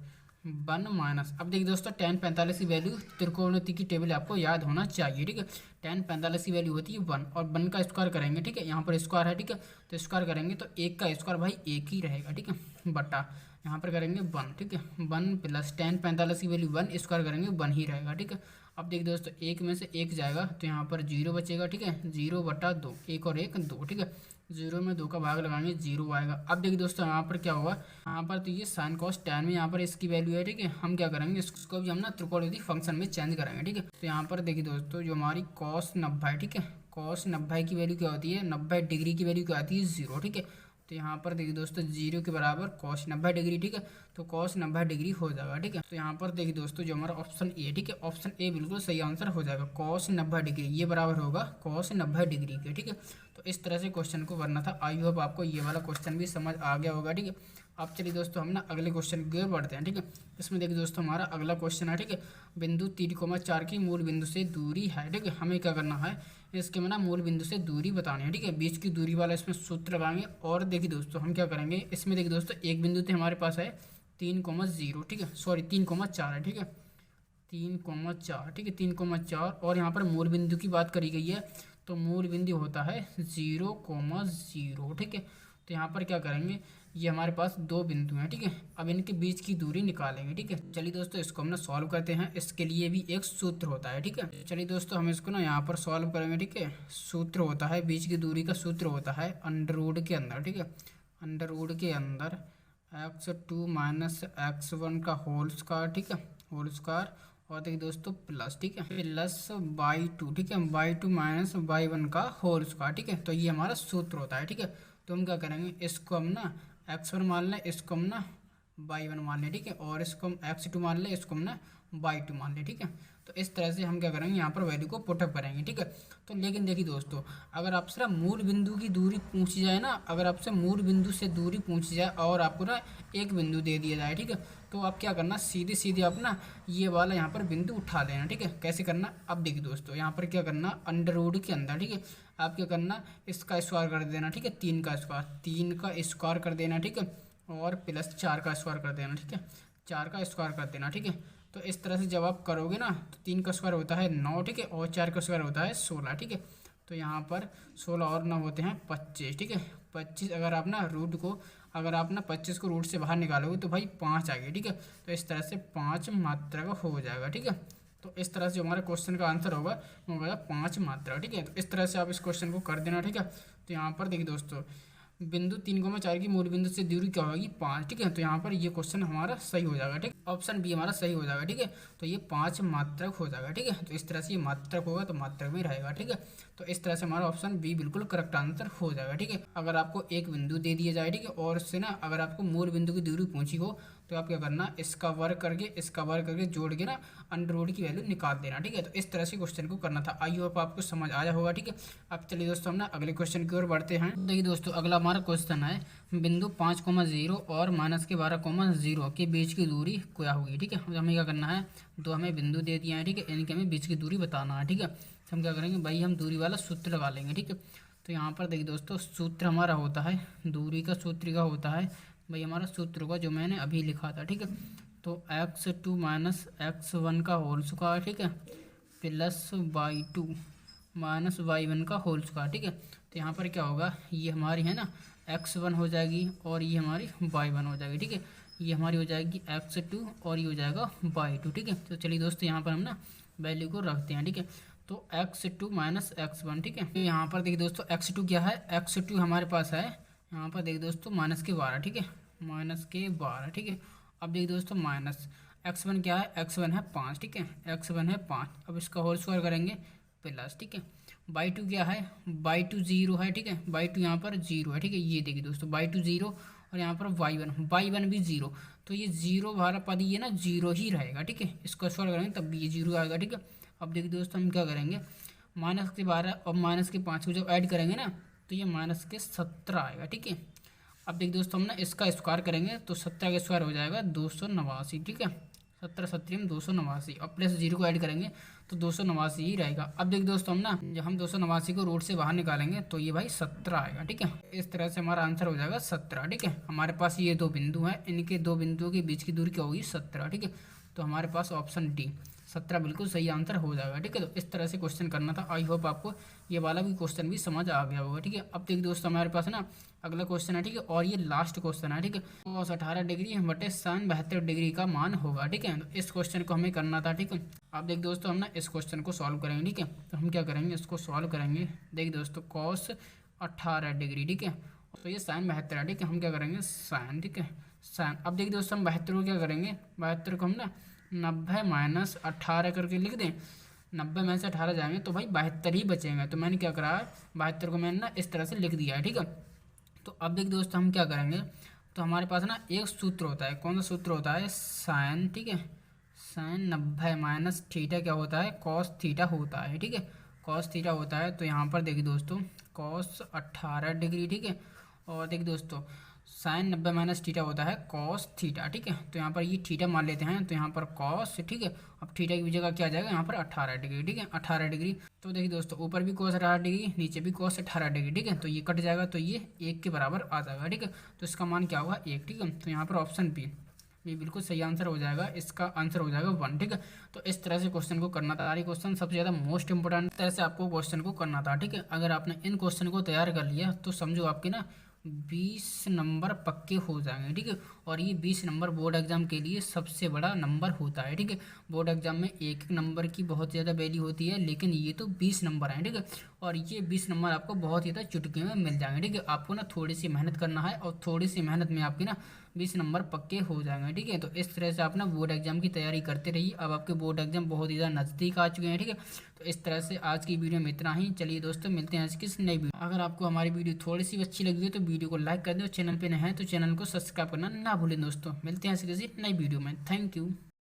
1 अब देखिए दोस्तों tan 45 की वैल्यू त्रिकोणमिति की टेबल आपको याद होना चाहिए। ठीक है, tan 45 की वैल्यू होती है 1 और 1 का स्क्वायर करेंगे। ठीक है, यहाँ पर स्क्वायर है। ठीक है, तो स्क्वायर करेंगे तो 1 का स्क्वायर भाई 1 ही रहेगा। ठीक है, बटा यहाँ पर करेंगे 1। ठीक है, 1 + tan 45 की वैल्यू 1, स्क्वायर करेंगे 1 ही रहेगा। ठीक है, अब देखिए दोस्तों 1 में से 1 जाएगा तो यहाँ पर 0 बचेगा। ठीक है, 0/2, 1 और 1 2। ठीक है, 0 में 2 का भाग लगाएंगे 0 आएगा। अब देखिए दोस्तों यहाँ पर क्या होगा, यहाँ पर तो ये sin cos tan में यहाँ पर इसकी वैल्यू है। ठीक है, हम क्या करेंगे, इसको भी हम ना त्रिकोणमिति फंक्शन में चेंज करेंगे। ठीक है, तो यहाँ पर देखिए दोस्तों जो हमारी cos 90 है। ठीक है, cos 90 की वैल्यू क्या होती है, 90 डिग्री की वैल्यू क्या आती है 0। ठीक है, तो यहाँ पर देखिए दोस्तों 0 के बराबर cos 90 डिग्री। ठीक है, तो cos 90 डिग्री हो जाएगा। ठीक है, तो यहाँ पर देखिए दोस्तों जो हमारा ऑप्शन ए, ठीक है, ऑप्शन ए बिल्कुल सही आंसर हो जाएगा। cos 90 डिग्री ये बराबर होगा cos 90 डिग्री के। ठीक है, तो इस तरह से क्वेश्चन को करना था। आई होप आपको ये वाला क्वेश्चन भी समझ आ गया होगा। ठीक है, अब चलिए दोस्तों हम ना अगले क्वेश्चन की ओर बढ़ते हैं। ठीक है, इसमें देखिए दोस्तों हमारा अगला क्वेश्चन है। ठीक है, बिंदु 3,4 की मूल बिंदु से दूरी है। ठीक है, हमें क्या करना है, इसके में ना मूल बिंदु से दूरी बतानी है। ठीक है, बीच की दूरी वाला इसमें सूत्र लगाएंगे। और देखिए दोस्तों हम क्या करेंगे, इसमें देखिए दोस्तों एक बिंदु तो हमारे पास है 3,0, ठीक है, सॉरी 3,4 है। ठीक है, 3,4, ठीक है, 3,4। और यहाँ पर मूल बिंदु की बात करी गई है, तो मूल बिंदु होता है 0,0। ठीक है, तो यहाँ पर क्या करेंगे, ये हमारे पास दो बिंदु हैं। ठीक है, अब इनके बीच की दूरी निकालेंगे। ठीक है, चलिए दोस्तों इसको हम ना सॉल्व करते हैं। इसके लिए भी एक सूत्र होता है। ठीक है, चलिए दोस्तों हम इसको ना यहाँ पर सॉल्व करेंगे। ठीक है, सूत्र होता है, बीच की दूरी का सूत्र होता है अंडर रूट के अंदर। ठीक है, अंडर रूट के अंदर x2 माइनस x1 का होल स्क्वायर। ठीक है, होल स्क्वायर। और देखिए दोस्तों प्लस, ठीक है, प्लस बाई 2। ठीक है, बाई 2 माइनस बाई 1 का होल स्क्वायर। ठीक है, तो ये हमारा सूत्र होता है। ठीक है, तो हम क्या करेंगे, इसको हम ना x1 मान लें, इसको हम ना बाई 1 मान लें। ठीक है, और इसको हम x2 मान लें, इसको हम ना बाई 2 मान लें। ठीक है, तो इस तरह से हम क्या करेंगे, यहाँ पर वैल्यू को पुटअप करेंगे। ठीक है, तो लेकिन देखिए दोस्तों अगर आपसे ना मूल बिंदु की दूरी पूछी जाए ना, अगर आपसे मूल बिंदु से दूरी पूछी जाए और आपको ना एक बिंदु दे दिया जाए, ठीक है, तो आप क्या करना, सीधे सीधे आप ना ये वाला यहाँ पर बिंदु उठा लेना। ठीक है, कैसे करना, अब देखिए दोस्तों यहाँ पर क्या करना, अंडर रूट के अंदर, ठीक है, आप क्या करना, इसका स्क्वायर कर देना। ठीक है, 3 का स्क्वायर कर देना। ठीक है, और प्लस 4 का स्क्वायर कर देना। ठीक है, 4 का स्क्वायर कर देना। ठीक है, तो इस तरह से जब आप करोगे ना, तो 3 का स्क्वायर होता है 9। ठीक है, और 4 का स्क्वायर होता है 16। ठीक है, तो यहाँ पर 16 और 9 होते हैं 25। ठीक है, 25 अगर आप ना रूट को, अगर आप ना 25 को रूट से बाहर निकालोगे तो भाई 5 आ गई। ठीक है, तो इस तरह से 5 मात्रा का हो जाएगा। ठीक है, तो इस तरह से जो हमारा क्वेश्चन का आंसर होगा वो होगा 5 मात्रा। ठीक है, तो इस तरह से आप इस क्वेश्चन को कर देना। ठीक है, तो यहाँ पर देखिए दोस्तों बिंदु 3,4 की मूल बिंदु से दूरी क्या होगी, 5। ठीक है, तो यहाँ पर ये क्वेश्चन हमारा सही हो जाएगा। ठीक, ऑप्शन बी हमारा सही हो जाएगा। ठीक है, तो ये 5 मात्रक हो जाएगा। ठीक है, तो इस तरह से ये मात्रक होगा तो मात्रक में रहेगा। ठीक है, तो इस तरह से हमारा ऑप्शन बी बिल्कुल करेक्ट आंसर हो जाएगा। ठीक है, अगर आपको एक बिंदु दे दिया जाए, ठीक है, और उससे ना अगर आपको मूल बिंदु की दूरी पूछी हो, तो आप क्या करना, इसका वर्ग करके जोड़ के ना अंडर रूट की वैल्यू निकाल देना। ठीक है, तो इस तरह से क्वेश्चन को करना था। आई होप आपको समझ आया होगा। ठीक है, अब चलिए दोस्तों हम ना अगले क्वेश्चन की ओर बढ़ते हैं। देखिए दोस्तों अगला हमारा क्वेश्चन है, बिंदु 5,0 और माइनस के 12,0 के बीच की दूरी क्या होगी। ठीक है, हमें क्या करना है, दो हमें बिंदु दे दिए हैं। ठीक है, इनके हमें बीच की दूरी बताना है। ठीक है, तो हम क्या करेंगे भाई, हम दूरी वाला सूत्र लगा लेंगे। ठीक है, तो यहाँ पर देखिए दोस्तों सूत्र हमारा होता है, दूरी का सूत्र का होता है भाई, हमारा सूत्र होगा जो मैंने अभी लिखा था। ठीक है, तो x2 माइनस x1 का होल स्क्वायर। ठीक है, प्लस बाई 2 माइनस बाई 1 का होल स्क्वायर। ठीक है, तो यहाँ पर क्या होगा, ये हमारी है ना x1 हो जाएगी और ये हमारी बाई 1 हो जाएगी। ठीक है, ये हमारी हो जाएगी x2 और ये हो जाएगा बाई 2। ठीक है, तो चलिए दोस्तों यहाँ पर हम ना वैल्यू को रखते हैं। ठीक है, तो x2 माइनस x1। ठीक है, यहाँ पर देखिए दोस्तों x2 क्या है, x2 हमारे पास है यहाँ पर देखिए दोस्तों -12। ठीक है, -12। ठीक है, अब देखिए दोस्तों माइनस x1 क्या है, x1 है 5। ठीक है, x1 है 5। अब इसका होल स्क्वायर करेंगे प्लस। ठीक है, बाई 2 क्या है, बाई 2 0 है। ठीक है, बाई 2 यहाँ पर 0 है। ठीक है, ये देखिए दोस्तों बाई 2 0 और यहाँ पर बाई 1 भी 0, तो ये 0 वाला पद ये ना 0 ही रहेगा। ठीक है, इसको स्क्वायर करेंगे तब भी ये 0 आएगा। ठीक है, अब देखिए दोस्तों हम क्या करेंगे, -12 और -5 को जब ऐड करेंगे ना, तो ये -17 आएगा। ठीक है, अब देखिए दोस्तों हम ना इसका स्क्वायर करेंगे तो 17 का स्क्वायर हो जाएगा 289। ठीक है, 17 17 289 और प्लस 0 को ऐड करेंगे तो 289 ही रहेगा। अब देखिए दोस्तों हम ना जब हम 289 को रूट से बाहर निकालेंगे तो ये भाई 17 आएगा। ठीक है, इस तरह से हमारा आंसर हो जाएगा 17। ठीक है, हमारे पास ये दो बिंदु हैं, इनके दो बिंदुओं के बीच की दूरी क्या होगी, 17। ठीक है, तो हमारे पास ऑप्शन डी 17 बिल्कुल सही आंसर हो जाएगा। ठीक है, तो इस तरह से क्वेश्चन करना था। आई होप आपको ये वाला भी क्वेश्चन भी समझ आ गया होगा। ठीक है, अब देखिए दोस्तों हमारे पास ना अगला क्वेश्चन है। ठीक है, और ये लास्ट क्वेश्चन है। ठीक है, cos 18 डिग्री बटे sin 72 डिग्री का मान होगा। ठीक है, तो इस क्वेश्चन को हमें करना था। ठीक है, अब देखिए दोस्तों हम ना इस क्वेश्चन को सॉल्व करेंगे। ठीक है, तो हम क्या करेंगे, इसको सॉल्व करेंगे। देखिए दोस्तों cos 18 डिग्री, ठीक है, तो ये sin 72 है। ठीक है, हम क्या करेंगे sin। ठीक है, sin। अब देखिए दोस्तों हम 72 को क्या करेंगे, 72 को हम ना 90 माइनस 18 करके लिख दें। 90 में से 18 जाएंगे तो भाई 72 ही बचेंगे। तो मैंने क्या करा, 72 को मैंने ना इस तरह से लिख दिया है। ठीक है, तो अब देखिए दोस्तों हम क्या करेंगे, तो हमारे पास ना एक सूत्र होता है। कौन सा सूत्र होता है, साइन। ठीक है, साइन 90 माइनस थीटा क्या होता है, कॉस थीटा होता है। ठीक है, कॉस थीटा होता है। तो यहाँ पर देखिए दोस्तों cos 18 डिग्री। ठीक है, और देखिए दोस्तों साइन 90 माइनस थीटा होता है कॉस थीटा, ठीक है। तो यहाँ पर ये थीटा मान लेते हैं, तो यहाँ पर कॉस, ठीक है। अब थीटा की जगह क्या आ जाएगा यहाँ पर 18 डिग्री, ठीक है, 18 डिग्री। तो देखिए दोस्तों, ऊपर भी कॉस 18 डिग्री, नीचे भी कॉस 18 डिग्री, ठीक है। तो ये कट जाएगा, तो ये 1 के बराबर आ जाएगा, ठीक है। तो इसका मान क्या होगा 1, ठीक है। तो यहाँ पर ऑप्शन बी ये बिल्कुल सही आंसर हो जाएगा, इसका आंसर हो जाएगा 1, ठीक है। तो इस तरह से क्वेश्चन को करना था। सारी क्वेश्चन सबसे ज़्यादा मोस्ट इंपोर्टेंट तरह से आपको क्वेश्चन को करना था, ठीक है। अगर आपने इन क्वेश्चन को तैयार कर लिया तो समझो आपके ना 20 नंबर पक्के हो जाएंगे, ठीक है। और ये 20 नंबर बोर्ड एग्जाम के लिए सबसे बड़ा नंबर होता है, ठीक है। बोर्ड एग्जाम में एक एक नंबर की बहुत ज़्यादा वैल्यू होती है, लेकिन ये तो 20 नंबर हैं, ठीक है। और ये 20 नंबर आपको बहुत ज़्यादा चुटकी में मिल जाएंगे, ठीक है। आपको ना थोड़ी सी मेहनत करना है और थोड़ी सी मेहनत में आपकी ना 20 नंबर पक्के हो जाएंगे, ठीक है। तो इस तरह से आप ना बोर्ड एग्जाम की तैयारी करते रहिए। अब आपके बोर्ड एग्जाम बहुत ही ज़्यादा नज़दीक आ चुके हैं, ठीक है। तो इस तरह से आज की वीडियो में इतना ही। चलिए दोस्तों, मिलते हैं आज किस नई वीडियो। अगर आपको हमारी वीडियो थोड़ी सी अच्छी लगी हो तो वीडियो को लाइक कर दें, और चैनल पे नए हैं तो चैनल को सब्सक्राइब करना ना भूलें दोस्तों। मिलते हैं आज किसी नई वीडियो में। Thank you.